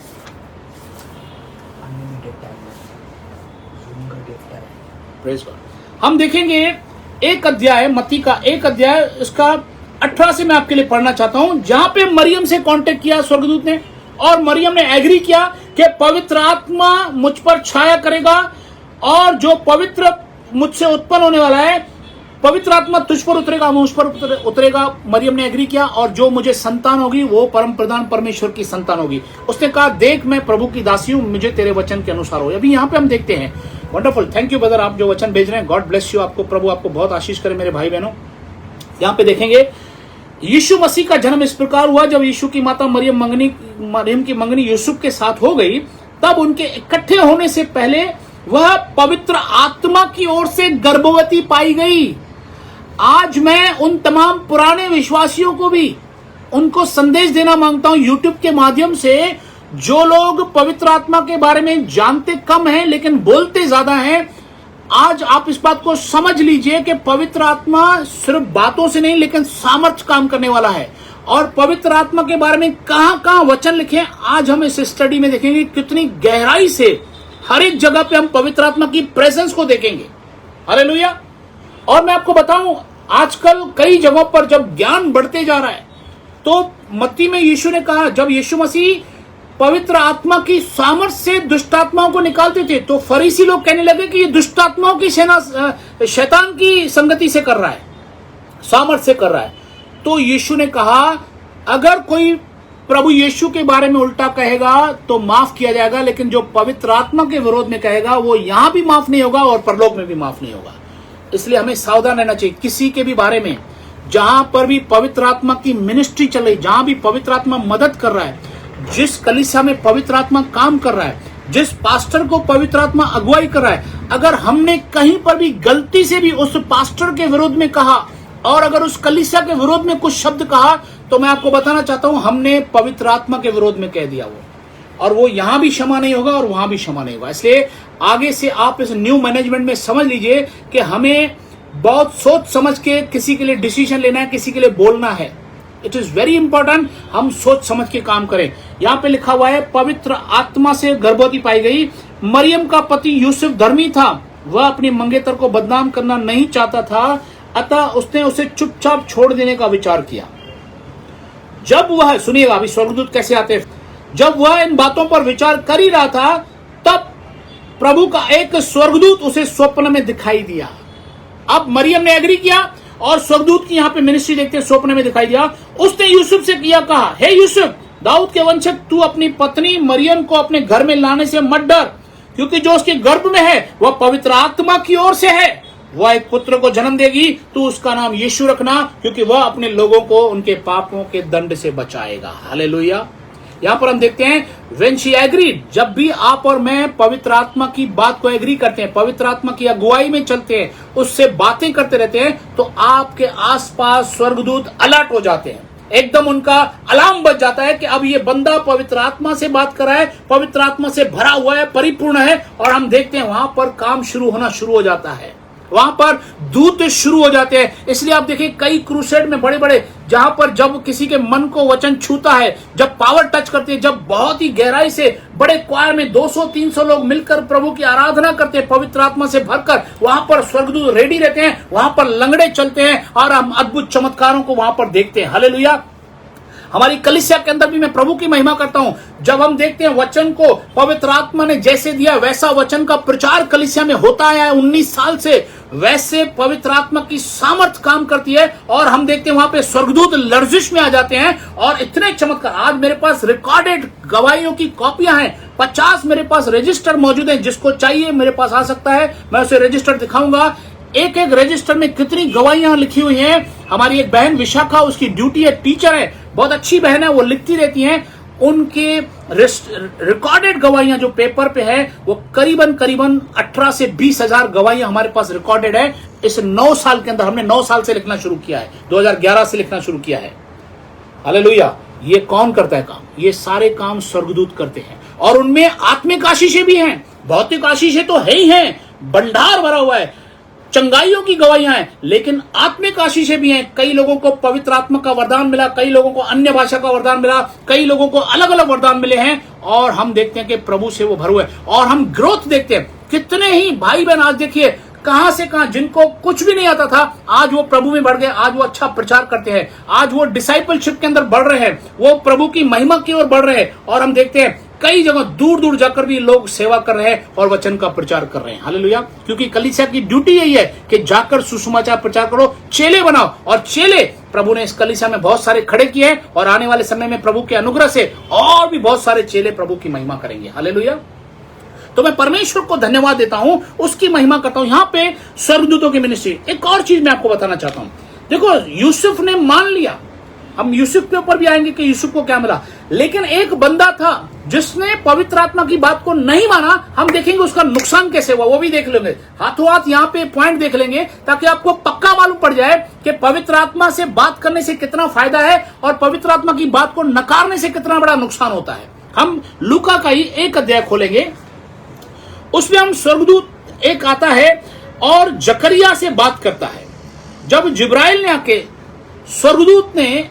हम देखेंगे 1 अध्याय, मत्ती का 1 अध्याय, इसका 18 से मैं आपके लिए पढ़ना चाहता हूं, जहां पे मरियम से कांटेक्ट किया स्वर्गदूत ने और मरियम ने एग्री किया कि पवित्र आत्मा मुझ पर छाया करेगा और जो पवित्र मुझसे उत्पन्न होने वाला है, पवित्र आत्मा तुझ पर उतरेगा, मुझ पर उतरेगा। मरियम ने एग्री किया और जो मुझे संतान होगी वो परम प्रधान परमेश्वर की संतान होगी। उसने कहा, देख मैं प्रभु की दासी हूं, मुझे तेरे वचन के अनुसार हो। अभी यहाँ पे हम देखते हैं, वंडरफुल, थैंक यू ब्रदर, आप जो वचन भेज रहे हैं, गॉड ब्लेस यू, आपको प्रभु आपको बहुत आशीष करे मेरे भाई बहनों। यहाँ पे देखेंगे यीशु मसीह का जन्म इस प्रकार हुआ, जब यीशु की माता मरियम की मंगनी यूसुफ के साथ हो गई, तब उनके इकट्ठे होने से पहले वह पवित्र आत्मा की ओर से गर्भवती पाई गई। आज मैं उन तमाम पुराने विश्वासियों को भी उनको संदेश देना मांगता हूं यूट्यूब के माध्यम से, जो लोग पवित्र आत्मा के बारे में जानते कम हैं लेकिन बोलते ज्यादा हैं। आज आप इस बात को समझ लीजिए कि पवित्र आत्मा सिर्फ बातों से नहीं लेकिन सामर्थ्य काम करने वाला है। और पवित्र आत्मा के बारे में कहां कहां वचन लिखे, आज हम इस स्टडी में देखेंगे, कितनी गहराई से हर एक जगह पे हम पवित्र आत्मा की प्रेजेंस को देखेंगे। हालेलुया। और मैं आपको बताऊं, आजकल कई जगहों पर जब ज्ञान बढ़ते जा रहा है, तो मत्ती में यीशु ने कहा, जब यीशु मसीह पवित्र आत्मा की सामर्थ्य से दुष्ट आत्माओं को निकालते थे, तो फरीसी लोग कहने लगे कि ये दुष्ट आत्माओं की सेना शैतान की संगति से कर रहा है, सामर्थ्य से कर रहा है। तो यीशु ने कहा, अगर कोई प्रभु यीशु के बारे में उल्टा कहेगा तो माफ किया जाएगा, लेकिन जो पवित्र आत्मा के विरोध में कहेगा वो यहां भी माफ नहीं होगा और परलोक में भी माफ नहीं होगा। इसलिए हमें सावधान रहना चाहिए किसी के भी बारे में, जहां पर भी पवित्र आत्मा की मिनिस्ट्री चल रही, जहां भी पवित्र आत्मा मदद कर रहा है, जिस कलीसिया में पवित्र आत्मा काम कर रहा है, जिस पास्टर को पवित्र आत्मा अगुवाई कर रहा है, अगर हमने कहीं पर भी गलती से भी उस पास्टर के विरोध में कहा और अगर उस कलीसिया के विरोध में कुछ शब्द कहा, तो मैं आपको बताना चाहता हूं, हमने पवित्र आत्मा के विरोध में कह दिया वो, और वो यहां भी क्षमा नहीं होगा और वहां भी क्षमा नहीं होगा। इसलिए आगे से आप इस न्यू मैनेजमेंट में समझ लीजिए कि हमें बहुत सोच समझ के किसी के लिए डिसीजन लेना है, किसी के लिए बोलना है। इट इज वेरी इंपॉर्टेंट, हम सोच समझ के काम करें। यहां पे लिखा हुआ है, पवित्र आत्मा से गर्भवती पाई गई। मरियम का पति यूसुफ धर्मी था, वह अपनी मंगेतर को बदनाम करना नहीं चाहता था, अतः उसने उसे चुपचाप छोड़ देने का विचार किया। जब वह, सुनिएगा अभी स्वर्गदूत कैसे आते हैं, जब वह इन बातों पर विचार कर ही रहा था, तब प्रभु का एक स्वर्गदूत उसे स्वप्न में दिखाई दिया। अब मरियम ने एग्री किया और स्वर्गदूत की यहाँ पे मिनिस्ट्री देखते स्वप्न में दिखाई दिया। उसने यूसुफ से किया, कहा, हे यूसुफ, दाऊद के वंशज, तू अपनी पत्नी मरियम को अपने घर में लाने से मत डर, क्योंकि जो उसके गर्भ में है वह पवित्र आत्मा की ओर से है। वह एक पुत्र को जन्म देगी, तू उसका नाम यीशु रखना, क्योंकि वह अपने लोगों को उनके पापों के दंड से बचाएगा। हालेलुया। यहां पर हम देखते हैं व्हेन शी एग्रीड, जब भी आप और मैं पवित्र आत्मा की बात को एग्री करते हैं, पवित्र आत्मा की अगुवाई में चलते हैं, उससे बातें करते रहते हैं, तो आपके आसपास स्वर्गदूत अलर्ट हो जाते हैं, एकदम उनका अलार्म बज जाता है कि अब ये बंदा पवित्र आत्मा से बात कर रहा है, पवित्र आत्मा से भरा हुआ है, परिपूर्ण है। और हम देखते हैं वहां पर काम शुरू होना शुरू हो जाता है, वहां पर दूत शुरू हो जाते हैं। इसलिए आप देखिए कई क्रूसेड में बड़े बड़े, जहां पर जब किसी के मन को वचन छूता है, जब पावर टच करती है, जब बहुत ही गहराई से बड़े क्वायर में 200-300 लोग मिलकर प्रभु की आराधना करते हैं पवित्र आत्मा से भरकर, वहां पर स्वर्गदूत रेडी रहते हैं, वहां पर लंगड़े चलते हैं और हम अद्भुत चमत्कारों को वहां पर देखते हैं। हालेलुया। हमारी कलीसिया के अंदर भी मैं प्रभु की महिमा करता हूं, जब हम देखते हैं वचन को पवित्र आत्मा ने जैसे दिया वैसा वचन का प्रचार कलीसिया में होता आया है 19 साल से, वैसे पवित्र आत्मा की सामर्थ काम करती है और हम देखते हैं वहां पे स्वर्गदूत लर्जिश में आ जाते हैं और इतने चमत्कार। आज मेरे पास रिकॉर्डेड गवाहियों की कॉपियां हैं, 50 मेरे पास रजिस्टर मौजूद हैं, जिसको चाहिए मेरे पास आ सकता है, मैं उसे रजिस्टर दिखाऊंगा। एक एक रजिस्टर में कितनी गवाहियां लिखी हुई हैं। हमारी एक बहन विशाखा, उसकी ड्यूटी है, टीचर है, बहुत अच्छी बहन है, वो लिखती रहती हैं। उनके रिकॉर्डेड गवाहियां जो पेपर पे है वो करीबन 18 से 20 हजार गवाहियां हमारे पास रिकॉर्डेड है। इस 9 साल के अंदर, हमने 9 साल से लिखना शुरू किया है, 2011 से लिखना शुरू किया है। हालेलुया। ये कौन करता है काम? ये सारे काम स्वर्गदूत करते हैं और उनमें आत्मिक आशीषें भी हैं, भौतिक आशीषें तो है ही हैं, भंडार भरा हुआ है, चंगाइयों की गवाहियां हैं, लेकिन आत्मिक आशीषें भी हैं। कई लोगों को पवित्र आत्मा का वरदान मिला, कई लोगों को अन्य भाषा का वरदान मिला, कई लोगों को अलग अलग वरदान मिले हैं और हम देखते हैं कि प्रभु से वो भरे हुए हैं और हम ग्रोथ देखते हैं। कितने ही भाई बहन आज देखिए कहां से कहां, जिनको कुछ भी नहीं आता था, आज वो प्रभु में बढ़ गए, आज वो अच्छा प्रचार करते हैं, आज वो डिसाइपलशिप के अंदर बढ़ रहे हैं, वो प्रभु की महिमा की ओर बढ़ रहे हैं और हम देखते हैं कई जगह दूर दूर जाकर भी लोग सेवा कर रहे हैं और वचन का प्रचार कर रहे हैं। हालेलुया। क्योंकि कलीसिया की ड्यूटी यही है कि जाकर सुसमाचार प्रचार करो, चेले बनाओ, और चेले प्रभु ने इस कलीसिया में बहुत सारे खड़े किए हैं और आने वाले समय में प्रभु के अनुग्रह से और भी बहुत सारे चेले प्रभु की महिमा करेंगे। हालेलुया। तो मैं परमेश्वर को धन्यवाद देता हूं, उसकी महिमा करता हूं। यहां पे स्वर्गदूतों की मिनिस्ट्री। एक और चीज मैं आपको बताना चाहता हूं। देखो, यूसुफ ने मान लिया, हम यूसुफ के ऊपर भी आएंगे कि यूसुफ को क्या मिला, लेकिन एक बंदा था जिसने पवित्र आत्मा की बात को नहीं माना। हम देखेंगे उसका नुकसान कैसे हुआ, वो भी देख लेंगे। हाथों हाथ यहाँ पे पॉइंट देख लेंगे ताकि आपको पक्का मालूम पड़ जाए कि पवित्र आत्मा से बात करने से कितना फायदा है और पवित्र आत्मा की बात को नकारने से कितना बड़ा नुकसान होता है। हम लूका का ही एक अध्याय खोलेंगे, उसमें हम स्वर्गदूत एक आता है और जकरिया से बात करता है। जब जिब्राइल ने आके, स्वर्गदूत ने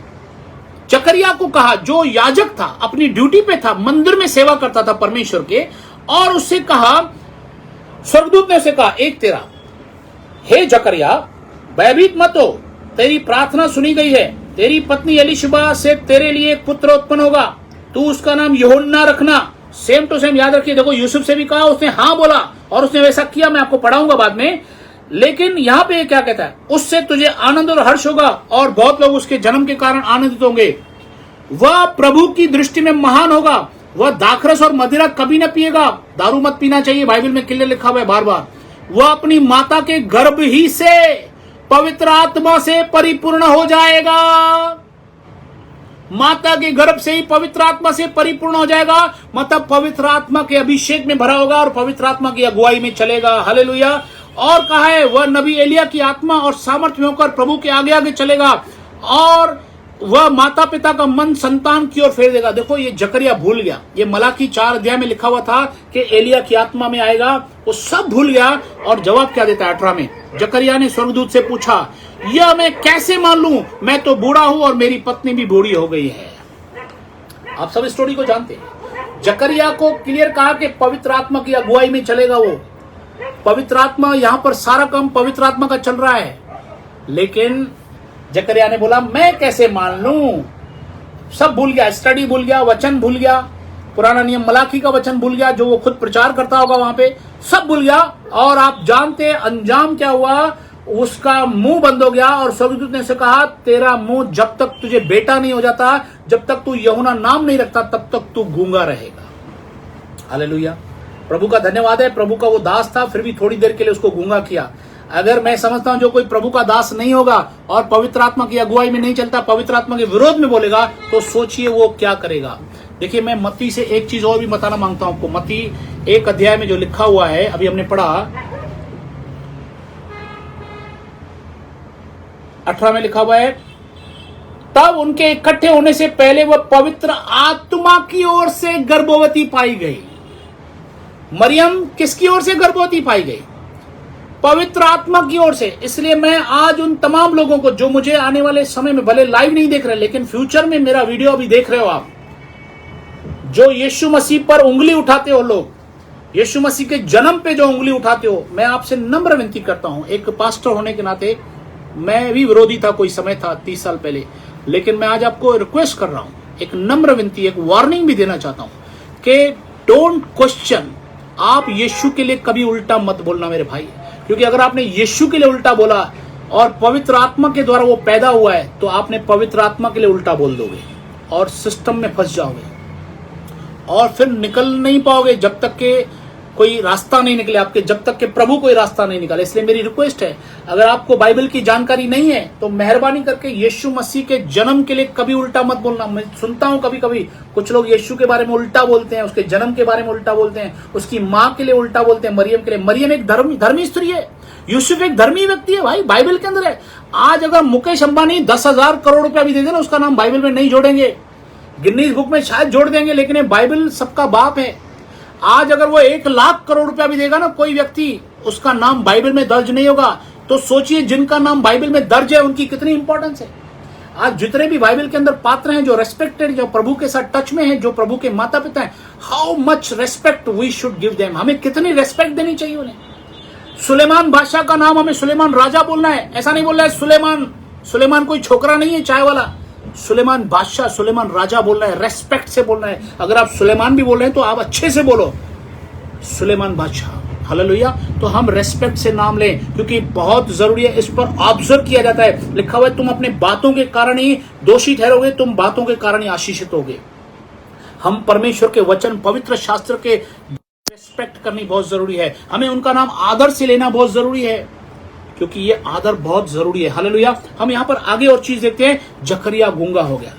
जकरिया को कहा, जो याजक था, अपनी ड्यूटी पे था, मंदिर में सेवा करता था परमेश्वर के, और उससे कहा, स्वर्गदूत ने उसे कहा, एक तेरा, हे जकरिया भयभीत मत हो, तेरी प्रार्थना सुनी गई है, तेरी पत्नी एलिशबा से तेरे लिए एक पुत्र उत्पन्न होगा, तू उसका नाम यूहन्ना रखना। सेम टू सेम याद रखिए। देखो, यूसुफ से भी कहा, उसने हाँ बोला और उसने वैसा किया, मैं आपको पढ़ाऊंगा बाद में। लेकिन यहां पे क्या कहता है, उससे तुझे आनंद और हर्ष होगा और बहुत लोग उसके जन्म के कारण आनंदित होंगे। वह प्रभु की दृष्टि में महान होगा, वह दाखरस और मदिरा कभी न पिएगा, दारू मत पीना चाहिए, बाइबल में क्लियर लिखा हुआ है बार बार। वह अपनी माता के गर्भ ही से पवित्र आत्मा से परिपूर्ण हो जाएगा, माता के गर्भ से ही पवित्र आत्मा से परिपूर्ण हो जाएगा, मतलब पवित्र आत्मा के अभिषेक में भरा होगा और पवित्र आत्मा की अगुवाई में चलेगा। हालेलुया। और कहा है, वह नबी एलिया की आत्मा और सामर्थ्य में होकर प्रभु के आगे आगे चलेगा और वह माता पिता का मन संतान की ओर फेर देगा। देखो, ये जकरिया भूल गया, ये मलाकी 4 अध्याय में लिखा हुआ था कि एलिया की आत्मा में आएगा, वो सब भूल गया। और जवाब क्या देता है 18 में, जकरिया ने स्वर्गदूत से पूछा, यह मैं कैसे मान लूं, मैं तो बूढ़ा हूं और मेरी पत्नी भी बूढ़ी हो गई है। आप सब स्टोरी को जानते हैं। जकरिया को क्लियर कहा कि पवित्र आत्मा की अगुवाई में चलेगा वो, पवित्र आत्मा, यहां पर सारा काम पवित्र आत्मा का चल रहा है। लेकिन जकरिया ने बोला, मैं कैसे मान लूं, सब भूल गया, स्टडी भूल गया, वचन भूल गया, पुराना नियम मलाकी का वचन भूल गया जो वो खुद प्रचार करता होगा वहां पे, सब भूल गया। और आप जानते हैं अंजाम क्या हुआ, उसका मुंह बंद हो गया और स्वर्गदूत ने उसे कहा, तेरा मुंह जब तक तुझे बेटा नहीं हो जाता, जब तक तू यूहन्ना नाम नहीं रखता, तब तक तू गूंगा रहेगा। हालेलुया। प्रभु का धन्यवाद है, प्रभु का वो दास था, फिर भी थोड़ी देर के लिए उसको गूंगा किया। अगर मैं समझता हूं जो कोई प्रभु का दास नहीं होगा और पवित्र आत्मा की अगुवाई में नहीं चलता, पवित्र आत्मा के विरोध में बोलेगा, तो सोचिए वो क्या करेगा। देखिए, मैं मत्ती से एक चीज और भी बताना मांगता हूं आपको। मत्ती 1 अध्याय में जो लिखा हुआ है, अभी हमने पढ़ा 18 में लिखा हुआ है, तब उनके इकट्ठे होने से पहले वह पवित्र आत्मा की ओर से गर्भवती पाई गई। मरियम किसकी ओर से गर्भवती पाई गई? पवित्र आत्मा की ओर से। इसलिए मैं आज उन तमाम लोगों को जो मुझे आने वाले समय में, भले लाइव नहीं देख रहे लेकिन फ्यूचर में मेरा वीडियो अभी देख रहे हो आप, जो यीशु मसीह पर उंगली उठाते हो लोग, यीशु मसीह के जन्म पे जो उंगली उठाते हो, मैं आपसे नम्र विनती करता हूं। एक पास्टर होने के नाते मैं भी विरोधी था, कोई समय था 30 साल पहले, लेकिन मैं आज आपको रिक्वेस्ट कर रहा हूं, एक नम्र विनती, एक वार्निंग भी देना चाहता हूं कि डोंट क्वेश्चन। आप यीशु के लिए कभी उल्टा मत बोलना मेरे भाई, क्योंकि अगर आपने यीशु के लिए उल्टा बोला और पवित्र आत्मा के द्वारा वो पैदा हुआ है, तो आपने पवित्र आत्मा के लिए उल्टा बोल दोगे और सिस्टम में फंस जाओगे और फिर निकल नहीं पाओगे जब तक के कोई रास्ता नहीं निकले आपके, जब तक के प्रभु कोई रास्ता नहीं निकाले। इसलिए मेरी रिक्वेस्ट है, अगर आपको बाइबल की जानकारी नहीं है तो मेहरबानी करके यीशु मसीह के जन्म के लिए कभी उल्टा मत बोलना। मैं सुनता हूं कभी कभी कुछ लोग यीशु के बारे में उल्टा बोलते हैं, उसके जन्म के बारे में उल्टा बोलते हैं, उसकी माँ के लिए उल्टा बोलते हैं, मरियम के लिए। मरियम एक धर्मी स्त्री है, यूसुफ एक धर्मी व्यक्ति है भाई, बाइबल के अंदर है। आज अगर मुकेश अंबानी 10,000 करोड़ रुपया भी दे देना, उसका नाम बाइबल में नहीं जोड़ेंगे, गिनीज बुक में शायद जोड़ देंगे, लेकिन ये बाइबल सबका बाप है। आज अगर वो 1 लाख करोड़ रुपया भी देगा ना कोई व्यक्ति, उसका नाम बाइबल में दर्ज नहीं होगा। तो सोचिए जिनका नाम बाइबल में दर्ज है उनकी कितनी इंपॉर्टेंस है। आज जितने भी बाइबल के अंदर पात्र हैं, जो रेस्पेक्टेड, जो प्रभु के साथ टच में हैं, जो प्रभु के माता पिता हैं, how much respect we should give them. हमें कितनी रेस्पेक्ट देनी चाहिए उन्हें। सुलेमान बादशाह का नाम हमें सुलेमान राजा बोलना है, ऐसा नहीं बोलना है सुलेमान कोई छोकरा नहीं है चाय वाला। सुलेमान बादशाह, सुलेमान राजा बोलना है, रेस्पेक्ट से बोलना है। अगर आप सुलेमान भी बोल रहे हैं तो आप अच्छे से बोलो, सुलेमान बादशाह, हालेलुया। तो हम रेस्पेक्ट से नाम लें, क्योंकि बहुत जरूरी है। इस पर ऑब्जर्व किया जाता है, लिखा हुआ है, तुम अपने बातों के कारण ही दोषी ठहरोगे, तुम बातों के कारण ही आशीषित होगे। हम परमेश्वर के वचन, पवित्र शास्त्र के रेस्पेक्ट करनी बहुत जरूरी है। हमें उनका नाम आदर से लेना बहुत जरूरी है, क्योंकि ये आदर बहुत जरूरी है। हालेलुया। हम यहां पर आगे और चीज देखते हैं। जकरिया गूंगा हो गया,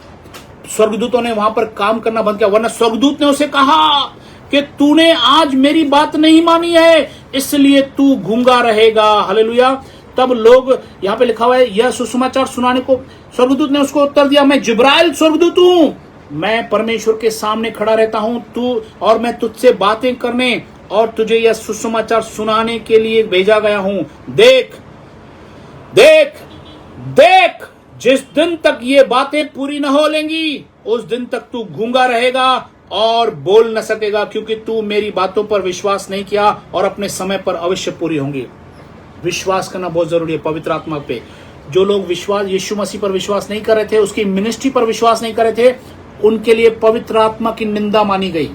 स्वर्गदूतों ने वहां पर काम करना बंद किया, वरना स्वर्गदूत ने उसे कहा कि तूने आज मेरी बात नहीं मानी है, इसलिए तू गूंगा रहेगा। हालेलुया। तब लोग, यहां पे लिखा हुआ है, यह सुसमाचार सुनाने को स्वर्गदूत ने उसको उत्तर दिया, मैं जिब्राइल स्वर्गदूत हूं, मैं परमेश्वर के सामने खड़ा रहता हूं, तू और मैं तुझसे बातें करने और तुझे यह सुसमाचार सुनाने के लिए भेजा गया हूं। देख देख देख, जिस दिन तक ये बातें पूरी न हो लेंगी उस दिन तक तू गूंगा रहेगा और बोल न सकेगा, क्योंकि तू मेरी बातों पर विश्वास नहीं किया और अपने समय पर अवश्य पूरी होंगी। विश्वास करना बहुत जरूरी है पवित्र आत्मा पे। जो लोग विश्वास, यीशु मसीह पर विश्वास नहीं कर रहे थे, उसकी मिनिस्ट्री पर विश्वास नहीं कर रहे थे, उनके लिए पवित्र आत्मा की निंदा मानी गई।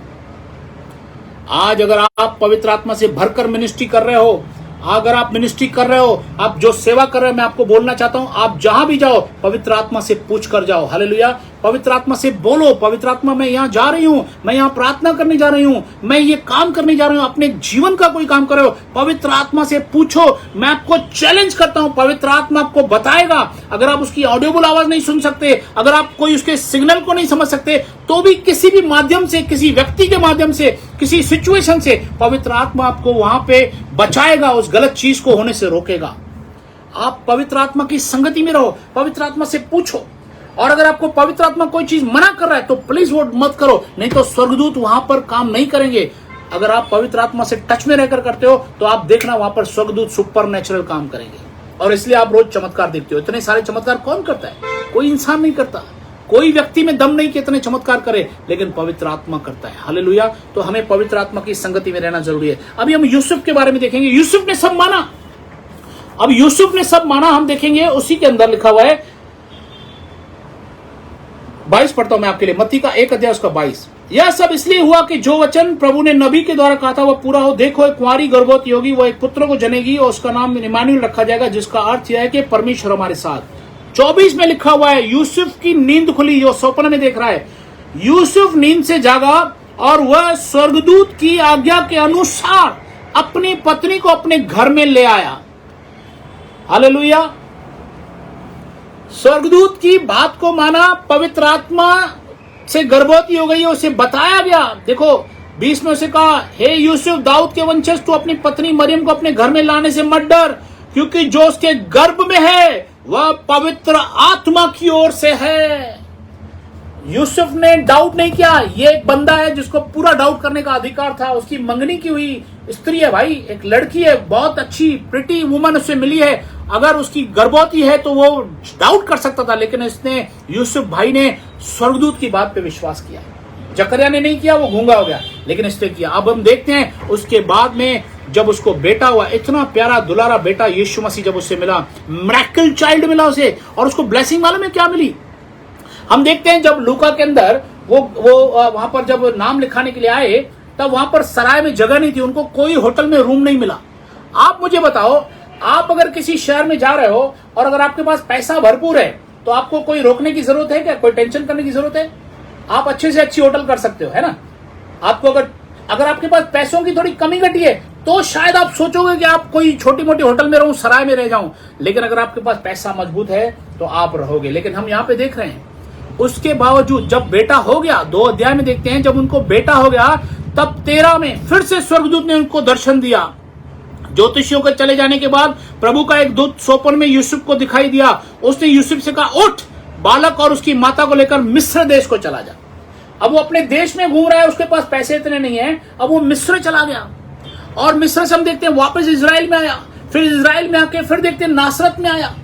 आज अगर आप पवित्र आत्मा से भरकर मिनिस्ट्री कर रहे हो, अगर आप मिनिस्ट्री कर रहे हो, आप जो सेवा कर रहे हो, मैं आपको बोलना चाहता हूं, आप जहां भी जाओ पवित्र आत्मा से पूछ कर जाओ। हालेलुया। पवित्र आत्मा से बोलो, पवित्र आत्मा मैं यहां जा रही हूं, मैं यहां प्रार्थना करने जा रही हूं, मैं ये काम करने जा रही हूं। अपने जीवन का कोई काम कर रहे हो, पवित्र आत्मा से पूछो। मैं आपको चैलेंज करता हूं, पवित्र आत्मा आपको बताएगा। अगर आप उसकी ऑडियोबल आवाज नहीं सुन सकते, अगर आप कोई उसके सिग्नल को नहीं समझ सकते, तो भी किसी भी माध्यम से, किसी व्यक्ति के माध्यम से, किसी सिचुएशन से पवित्र आत्मा आपको वहां पे बचाएगा, उस गलत चीज को होने से रोकेगा। आप पवित्र आत्मा की संगति में रहो, पवित्र आत्मा से पूछो। और अगर आपको पवित्र आत्मा कोई चीज मना कर रहा है तो प्लीज वो मत करो, नहीं तो स्वर्गदूत वहां पर काम नहीं करेंगे। अगर आप पवित्र आत्मा से टच में रहकर करते हो तो आप देखना वहां पर स्वर्गदूत सुपरनैचुरल काम करेंगे। और इसलिए आप रोज चमत्कार देखते हो। इतने सारे चमत्कार कौन करता है? कोई इंसान नहीं करता, कोई व्यक्ति में दम नहीं कि इतने चमत्कार करे, लेकिन पवित्र आत्मा करता है। हालेलुया। तो हमें पवित्र आत्मा की संगति में रहना जरूरी है। अभी हम यूसुफ के बारे में देखेंगे। यूसुफ ने सब माना। अब यूसुफ ने सब माना, हम देखेंगे उसी के अंदर लिखा हुआ है 22 पढ़ता हूं मैं आपके लिए, मत्ती का 1 अध्याय उसका 22। यह सब इसलिए हुआ कि जो वचन प्रभु ने नबी के द्वारा कहा था वह पूरा हो। देखो, एक कुंवारी गर्भवती होगी, वह एक पुत्र को जनेगी और उसका नाम इम्मानुएल रखा जाएगा, जिसका अर्थ यह है कि परमेश्वर हमारे साथ। 24 में लिखा हुआ है, यूसुफ की नींद खुली, जो स्वप्न में देख रहा है। यूसुफ नींद से जागा और वह स्वर्गदूत की आज्ञा के अनुसार अपनी पत्नी को अपने घर में ले आया। हालेलुया। स्वर्गदूत की बात को माना, पवित्र आत्मा से गर्भवती हो गई है, उसे बताया गया। देखो 20 में उसे कहा, हे यूसुफ दाऊद के वंशज, तू अपनी पत्नी मरियम को अपने घर में लाने से मत डर, क्योंकि जो उसके गर्भ में है वह पवित्र आत्मा की ओर से है। यूसुफ ने डाउट नहीं किया। ये एक बंदा है जिसको पूरा डाउट करने का अधिकार था। उसकी मंगनी की हुई स्त्री है भाई, एक लड़की है, बहुत अच्छी प्रिटी वुमन उससे मिली है। अगर उसकी गर्भवती है तो वो डाउट कर सकता था, लेकिन इसने यूसुफ भाई ने स्वर्गदूत की बात पे विश्वास किया। जकरिया ने नहीं किया, वो गूंगा हो गया, लेकिन इसने किया। अब हम देखते हैं उसके बाद में जब उसको बेटा हुआ, इतना प्यारा दुलारा बेटा यीशु मसीह जब उससे मिला, मिरेकल चाइल्ड मिला उसे, और उसको ब्लेसिंग वाले में क्या मिली हम देखते हैं। जब लूका के अंदर वो वहां पर जब नाम लिखाने के लिए आए, तब वहां पर सराय में जगह नहीं थी, उनको कोई होटल में रूम नहीं मिला। आप मुझे बताओ, आप अगर किसी शहर में जा रहे हो और अगर आपके पास पैसा भरपूर है तो आपको कोई रोकने की जरूरत है क्या? कोई टेंशन करने की जरूरत है? आप अच्छे से अच्छी होटल कर सकते हो, है ना। आपको अगर आपके पास पैसों की थोड़ी कमी घटी है तो शायद आप सोचोगे कि आप कोई छोटी मोटी होटल में रहूं, सराय में रह जाऊं, लेकिन अगर आपके पास पैसा मजबूत है तो आप रहोगे। लेकिन हम यहां पे देख रहे हैं, उसके बावजूद जब बेटा हो गया, 2 अध्याय में देखते हैं, जब उनको बेटा हो गया तब 13 में फिर से स्वर्गदूत ने उनको दर्शन दिया। ज्योतिषियों के चले जाने के बाद प्रभु का एक दूत स्वप्न में यूसुफ को दिखाई दिया। उसने यूसुफ से कहा, उठ, बालक और उसकी माता को लेकर मिस्र देश को चला जा। अब वो अपने देश में घूम रहा है, उसके पास पैसे इतने नहीं है, अब वो मिस्र चला गया। और मिस्र से हम देखते हैं वापस इजराइल में आया, फिर इजराइल में आके फिर देखते हैं नासरत में आया।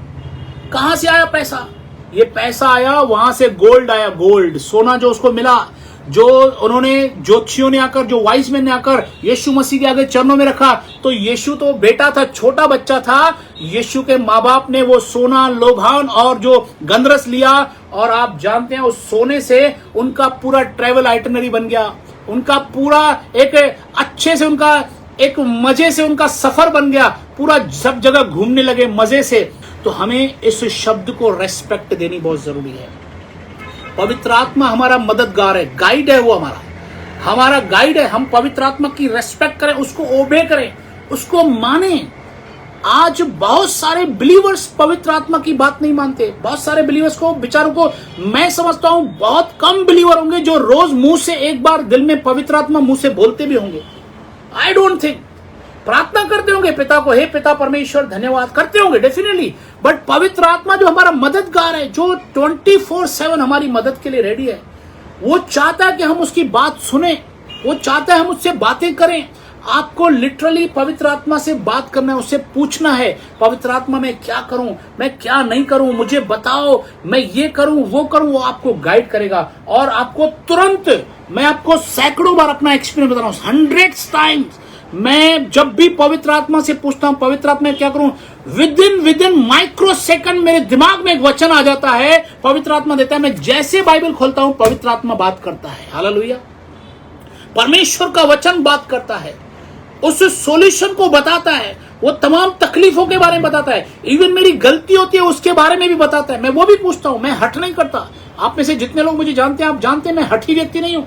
कहां से आया पैसा? ये पैसा आया वहां से, गोल्ड आया, गोल्ड, सोना जो उसको मिला, जो उन्होंने ज्योतिषियों ने आकर, जो वाइस मैन ने आकर यीशु मसीह के आगे चरणों में रखा। तो यीशु तो बेटा था, छोटा बच्चा था, यीशु के माँ बाप ने वो सोना, लोभान और जो गंधरस लिया, और आप जानते हैं उस सोने से उनका पूरा ट्रेवल आइटनरी बन गया, उनका पूरा एक अच्छे से, उनका एक मजे से उनका सफर बन गया, पूरा सब जगह घूमने लगे मजे से। तो हमें इस शब्द को रेस्पेक्ट देनी बहुत जरूरी है। पवित्र आत्मा हमारा मददगार है, गाइड है, वो हमारा गाइड है। हम पवित्र आत्मा की रेस्पेक्ट करें, उसको ओबे करें, उसको माने। आज बहुत सारे बिलीवर्स पवित्र आत्मा की बात नहीं मानते। बहुत सारे बिलीवर्स को, बेचारों को, मैं समझता हूं बहुत कम बिलीवर होंगे जो रोज मुंह से एक बार दिल में पवित्र आत्मा मुंह से बोलते भी होंगे। I don't think. प्रार्थना करते होंगे पिता को, हे पिता परमेश्वर धन्यवाद करते होंगे डेफिनेटली, बट पवित्र आत्मा जो हमारा मददगार है, जो 24/7 हमारी मदद के लिए रेडी है, वो चाहता है कि हम उसकी बात सुने, वो चाहता है हम उससे बातें करें। आपको लिटरली पवित्र आत्मा से बात करना है, उससे पूछना है, पवित्र आत्मा मैं क्या करूं, मैं क्या नहीं करूं, मुझे बताओ, मैं ये करूं वो करूं। वो आपको गाइड करेगा और आपको तुरंत, मैं आपको सैकड़ों बार अपना एक्सपीरियंस बता रहा हूं, 100 टाइम्स, मैं जब भी पवित्र आत्मा से पूछता हूं पवित्र आत्मा क्या करूं, विद इन माइक्रो सेकंड मेरे दिमाग में एक वचन आ जाता है, पवित्र आत्मा देता है। मैं जैसे बाइबल खोलता हूं पवित्र आत्मा बात करता है। हालेलुया। परमेश्वर का वचन बात करता है, उस सॉल्यूशन को बताता है, वो तमाम तकलीफों के बारे में बताता है, इवन मेरी गलती होती है उसके बारे में भी बताता है। मैं वो भी पूछता हूं, मैं हट नहीं करता। आप में से जितने लोग मुझे जानते हैं, आप जानते हैं मैं हठी व्यक्ति नहीं हूं।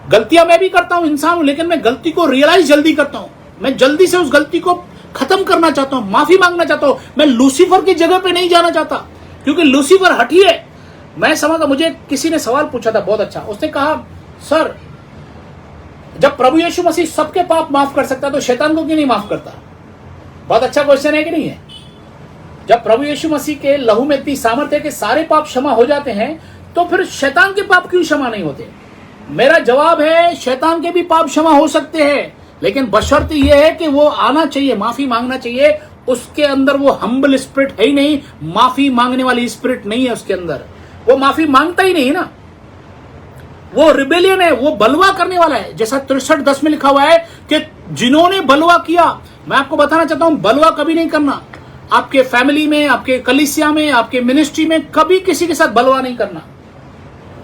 गलतियां मैं भी करता हूं, इंसान हूं, लेकिन मैं गलती को रियलाइज जल्दी करता हूं। मैं जल्दी से उस गलती को खत्म करना चाहता हूं, माफी मांगना चाहता हूं। मैं लूसीफर की जगह पे नहीं जाना चाहता, क्योंकि लूसीफर हठी है। मैं समझता, मुझे किसी ने सवाल पूछा था बहुत अच्छा, उसने कहा, सर जब प्रभु यीशु मसीह सबके पाप माफ कर सकता है तो शैतान को क्यों नहीं माफ करता? बहुत अच्छा क्वेश्चन है कि नहीं है? जब प्रभु यीशु मसीह के लहू में इतनी सामर्थ्य है कि सारे पाप क्षमा हो जाते हैं, तो फिर शैतान के पाप क्यों क्षमा नहीं होते? मेरा जवाब है, शैतान के भी पाप क्षमा हो सकते हैं, लेकिन बशर्ते यह है कि वो आना चाहिए, माफी मांगना चाहिए। उसके अंदर वो हम्बल स्पिरिट है ही नहीं, माफी मांगने वाली स्पिरिट नहीं है उसके अंदर, वो माफी मांगता ही नहीं ना, वो रिबेलियन है, वो बलवा करने वाला है। जैसा 63:10 में लिखा हुआ है कि जिन्होंने बलवा किया, मैं आपको बताना चाहता हूं बलवा कभी नहीं करना। आपके फैमिली में, आपके कलीसिया में, आपके मिनिस्ट्री में कभी किसी के साथ बलवा नहीं करना।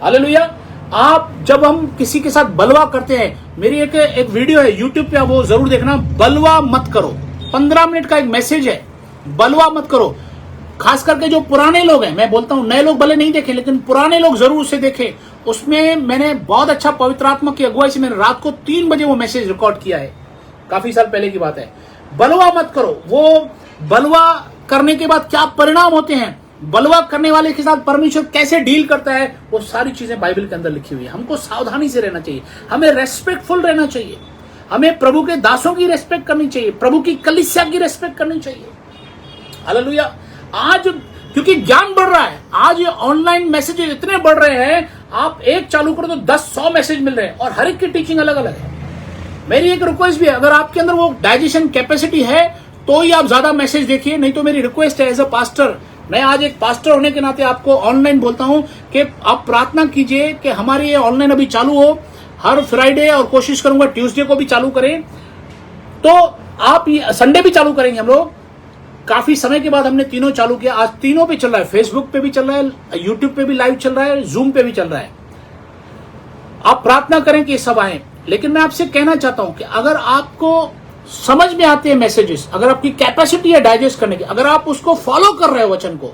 हालेलुया। आप जब हम किसी के साथ बलवा करते हैं, मेरी एक वीडियो है यूट्यूब पे, वो जरूर देखना, बलवा मत करो। 15 मिनट का एक मैसेज है, बलवा मत करो। खास करके जो पुराने लोग हैं, मैं बोलता हूं नए लोग भले नहीं देखें, लेकिन पुराने लोग जरूर उसे देखें। उसमें मैंने बहुत अच्छा पवित्र आत्मा की अगुवाई से मैंने रात को 3 बजे वो मैसेज रिकॉर्ड किया है, काफी साल पहले की बात है। बलवा मत करो। वो बलवा करने के बाद क्या परिणाम होते हैं बलवा करने वाले के साथ परमेश्वर कैसे डील करता है, वो सारी चीजें बाइबल के अंदर लिखी हुई है। हमको सावधानी से रहना चाहिए, हमें रेस्पेक्टफुल रहना चाहिए, हमें प्रभु के दासों की रेस्पेक्ट करनी चाहिए, प्रभु की कलीसिया की रेस्पेक्ट करनी चाहिए। हालेलुया। आज क्योंकि ज्ञान बढ़ रहा है, आज ये ऑनलाइन मैसेजेस इतने बढ़ रहे हैं, आप एक चालू करो तो 10-100 मैसेज मिल रहे हैं और हर एक की टीचिंग अलग अलग है। मेरी एक रिक्वेस्ट भी है, अगर आपके अंदर वो डाइजेशन कैपेसिटी है तो ही आप ज्यादा मैसेज देखिए, नहीं तो मेरी रिक्वेस्ट है एज अ पास्टर, मैं आज एक पास्टर होने के नाते आपको ऑनलाइन बोलता हूं कि आप प्रार्थना कीजिए कि हमारी ये ऑनलाइन अभी चालू हो हर फ्राइडे, और कोशिश करूंगा ट्यूसडे को भी चालू करें, तो आप संडे भी चालू करेंगे हम लोग। काफी समय के बाद हमने तीनों चालू किया, आज तीनों पे चल रहा है, फेसबुक पे भी चल रहा है, यूट्यूब पे भी लाइव चल रहा है, जूम पे भी चल रहा है। आप प्रार्थना करें कि सब आए। लेकिन मैं आपसे कहना चाहता हूं कि अगर आपको समझ में आते हैं मैसेजेस, अगर आपकी कैपेसिटी है डाइजेस्ट करने की, अगर आप उसको फॉलो कर रहे हो वचन को,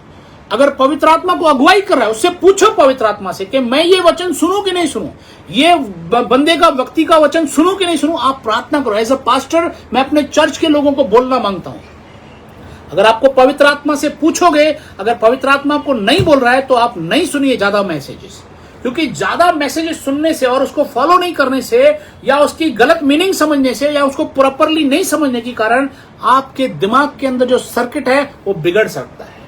अगर पवित्र आत्मा को अगुवाई कर रहा है, उससे पूछो पवित्र आत्मा से कि मैं ये वचन सुनूं कि नहीं सुनूं, ये बंदे का व्यक्ति का वचन सुनूं कि नहीं सुनूं। आप प्रार्थना करो। एज अ पास्टर मैं अपने चर्च के लोगों को बोलना मांगता हूं, अगर आपको पवित्र आत्मा से पूछोगे, अगर पवित्र आत्मा आपको नहीं बोल रहा है तो आप नहीं सुनिए ज्यादा मैसेजेस, क्योंकि ज्यादा मैसेजेस सुनने से और उसको फॉलो नहीं करने से, या उसकी गलत मीनिंग समझने से, या उसको प्रॉपरली नहीं समझने के कारण आपके दिमाग के अंदर जो सर्किट है वो बिगड़ सकता है।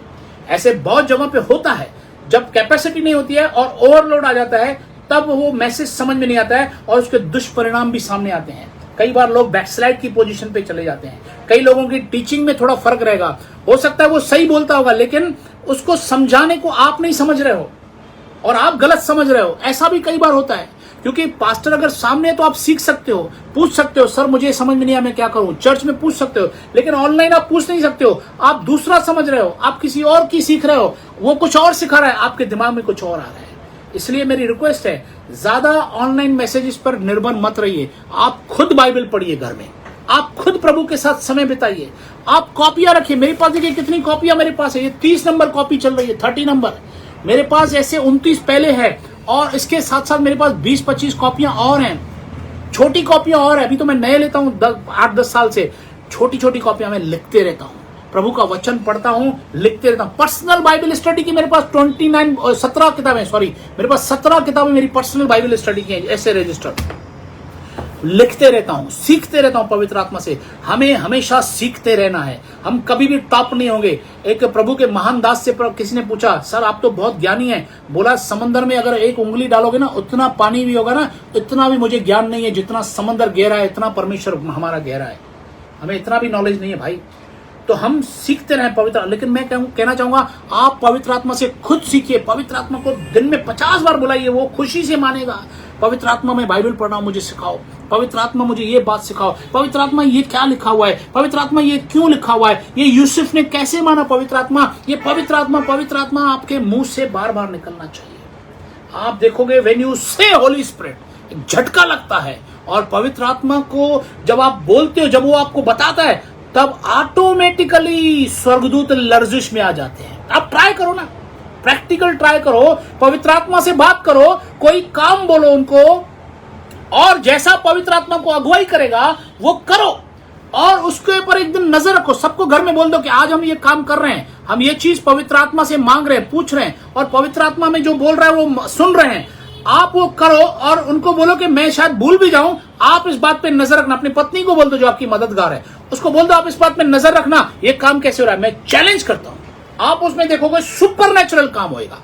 ऐसे बहुत जगह पे होता है, जब कैपेसिटी नहीं होती है और ओवरलोड आ जाता है, तब वो मैसेज समझ में नहीं आता है और उसके दुष्परिणाम भी सामने आते हैं। कई बार लोग बैकस्लाइड की पोजीशन पे चले जाते हैं। कई लोगों की टीचिंग में थोड़ा फर्क रहेगा, हो सकता है वो सही बोलता होगा लेकिन उसको समझाने को आप नहीं समझ रहे हो और आप गलत समझ रहे हो। ऐसा भी कई बार होता है, क्योंकि पास्टर अगर सामने है तो आप सीख सकते हो, पूछ सकते हो, सर मुझे समझ में नहीं आया मैं क्या करूं, चर्च में पूछ सकते हो। लेकिन ऑनलाइन आप पूछ नहीं सकते हो, आप दूसरा समझ रहे हो, आप किसी और की सीख रहे हो, वो कुछ और सिखा रहा है, आपके दिमाग में कुछ और आ रहा है। इसलिए मेरी रिक्वेस्ट है, ज्यादा ऑनलाइन मैसेजेस पर निर्भर मत रहिए। आप खुद बाइबल पढ़िए घर में, आप खुद प्रभु के साथ समय बिताइए, आप कॉपियां रखिए। मेरे पास देखिए कितनी कॉपियां मेरे पास है, ये 30 नंबर कॉपी चल रही है, 30 नंबर। मेरे पास ऐसे 29 पहले है और इसके साथ साथ मेरे पास 20-25 कॉपियां और हैं, छोटी कॉपियां और है। अभी तो मैं नए लेता हूं 8-10 साल से, छोटी छोटी कॉपियां मैं लिखते रहता हूं, प्रभु का वचन पढ़ता हूं, लिखते रहता हूं। पर्सनल बाइबल स्टडी की मेरे पास 17 किताबें, मेरे पास 17 किताबें मेरी पर्सनल बाइबल स्टडी की हैं, ऐसे रजिस्टर। लिखते रहता हूं, सीखते रहता हूं पवित्र आत्मा से। हमें हमेशा सीखते रहना है, हम कभी भी टॉप नहीं होंगे। एक प्रभु के महान दास से किसी ने पूछा, सर आप तो बहुत ज्ञानी हैं, बोला समंदर में अगर एक उंगली डालोगे ना उतना पानी भी होगा ना, इतना भी मुझे ज्ञान नहीं है, जितना समंदर गहरा है इतना परमेश्वर हमारा गहरा है। हमें इतना भी नॉलेज नहीं है भाई, तो हम सीखते रहें पवित्र। लेकिन मैं कहना चाहूंगा आप पवित्र आत्मा से खुद सीखिए। पवित्र आत्मा को दिन में 50 बार बुलाइए, वो खुशी से मानेगा। पवित्र आत्मा में बाइबल पढ़ना मुझे सिखाओ, पवित्र आत्मा मुझे ये बात सिखाओ, पवित्र आत्मा ये क्या लिखा हुआ है, पवित्र आत्मा ये क्यों लिखा हुआ है, ये यूसुफ ने कैसे माना पवित्र आत्मा। ये पवित्र आत्मा आपके मुंह से बार बार निकलना चाहिए। आप देखोगे व्हेन यू से होली स्पिरिट एक झटका लगता है, और पवित्र आत्मा को जब आप बोलते हो, जब वो आपको बताता है, तब ऑटोमेटिकली स्वर्गदूत लर्जिश में आ जाते हैं। आप ट्राई करो ना, प्रैक्टिकल ट्राई करो, पवित्र आत्मा से बात करो, कोई काम बोलो उनको, और जैसा पवित्र आत्मा को अगुवाई करेगा वो करो, और उसके ऊपर एक दिन नजर रखो। सबको घर में बोल दो कि आज हम ये काम कर रहे हैं, हम ये चीज पवित्र आत्मा से मांग रहे हैं, पूछ रहे हैं, और पवित्र आत्मा में जो बोल रहा है वो सुन रहे हैं। आप वो करो और उनको बोलो कि मैं शायद भूल भी जाऊं, आप इस बात पे नजर रखना। अपनी पत्नी को बोल दो जो आपकी मददगार है, उसको बोल दो आप इस बात पे नजर रखना, ये काम कैसे हो रहा है। मैं चैलेंज करता हूं, आप उसमें देखोगे सुपरनैचुरल काम होएगा।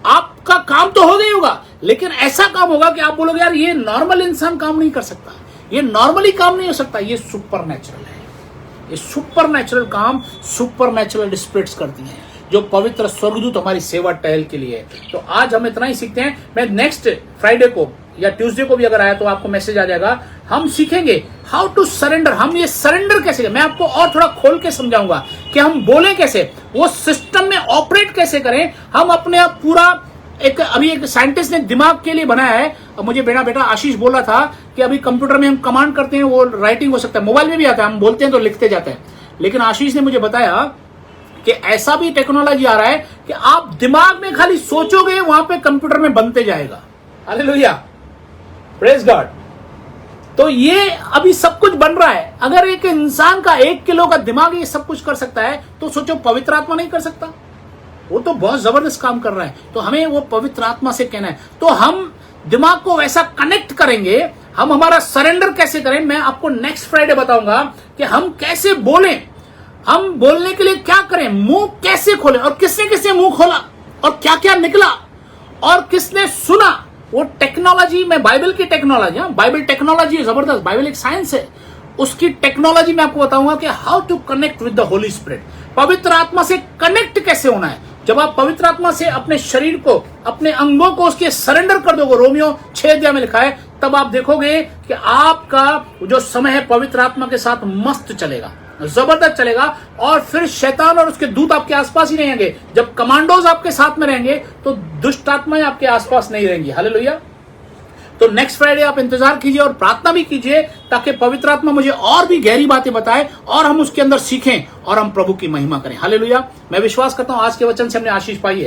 आपका काम तो हो गई होगा, लेकिन ऐसा काम होगा कि आप बोलोगे यार ये नॉर्मल इंसान काम नहीं कर सकता, ये नॉर्मली काम नहीं हो सकता, ये सुपरनैचुरल है। ये सुपरनैचुरल काम सुपरनैचुरल स्पिरिट्स करती हैं, जो पवित्र स्वर्गदूत हमारी सेवा टहल के लिए है। तो आज हम इतना ही सीखते हैं। मैं नेक्स्ट फ्राइडे को या ट्यूसडे को भी अगर आया तो आपको मैसेज आ जाएगा, हम सीखेंगे हाउ टू सरेंडर। हम ये सरेंडर कैसे, मैं आपको और थोड़ा खोल के समझाऊंगा कि हम बोले कैसे, वो सिस्टम में ऑपरेट कैसे करें। हम अपने आप पूरा अभी एक साइंटिस्ट ने दिमाग के लिए बनाया है। मुझे बेटा आशीष बोल रहा था कि अभी कंप्यूटर में हम कमांड करते हैं, वो राइटिंग हो सकता है, मोबाइल में भी आता है, हम बोलते हैं तो लिखते जाते हैं। लेकिन आशीष ने मुझे बताया कि ऐसा भी टेक्नोलॉजी आ रहा है कि आप दिमाग में खाली सोचोगे, वहां पे कंप्यूटर में बनते जाएगा। Hallelujah, praise God. तो ये अभी सब कुछ बन रहा है। अगर एक इंसान का 1 किलो का दिमाग ये सब कुछ कर सकता है, तो सोचो पवित्र आत्मा नहीं कर सकता। वो तो बहुत जबरदस्त काम कर रहा है। तो हमें वो पवित्र आत्मा से कहना है। तो हम दिमाग को वैसा कनेक्ट करेंगे, हम हमारा सरेंडर कैसे करें, मैं आपको नेक्स्ट फ्राइडे बताऊंगा कि हम कैसे बोलें, हम बोलने के लिए क्या करें, मुंह कैसे खोलें, और किसने किसने मुंह खोला और क्या क्या निकला और किसने सुना। वो टेक्नोलॉजी में, बाइबल की टेक्नोलॉजी, बाइबल टेक्नोलॉजी जबरदस्त, बाइबल एक साइंस है, उसकी टेक्नोलॉजी में आपको बताऊंगा कि how to connect with the holy spirit. पवित्र आत्मा से कनेक्ट कैसे होना है। जब आप पवित्र आत्मा से अपने शरीर को, अपने अंगों को उसके सरेंडर कर दोगे, रोमियो 6 में लिखा है, तब आप देखोगे कि आपका जो समय है पवित्र आत्मा के साथ मस्त चलेगा, जबरदस्त चलेगा। और फिर शैतान और उसके दूत आपके आसपास ही नहीं रहेंगे। जब कमांडोज आपके साथ में रहेंगे तो दुष्ट आत्माएं आपके आसपास नहीं रहेंगी। हालेलुया। तो नेक्स्ट फ्राइडे आप इंतजार कीजिए और प्रार्थना भी कीजिए ताकि पवित्र आत्मा मुझे और भी गहरी बातें बताए और हम उसके अंदर सीखें और हम प्रभु की महिमा करें। हालेलुया। मैं विश्वास करता हूं आज के वचन से हमने आशीष पाई है।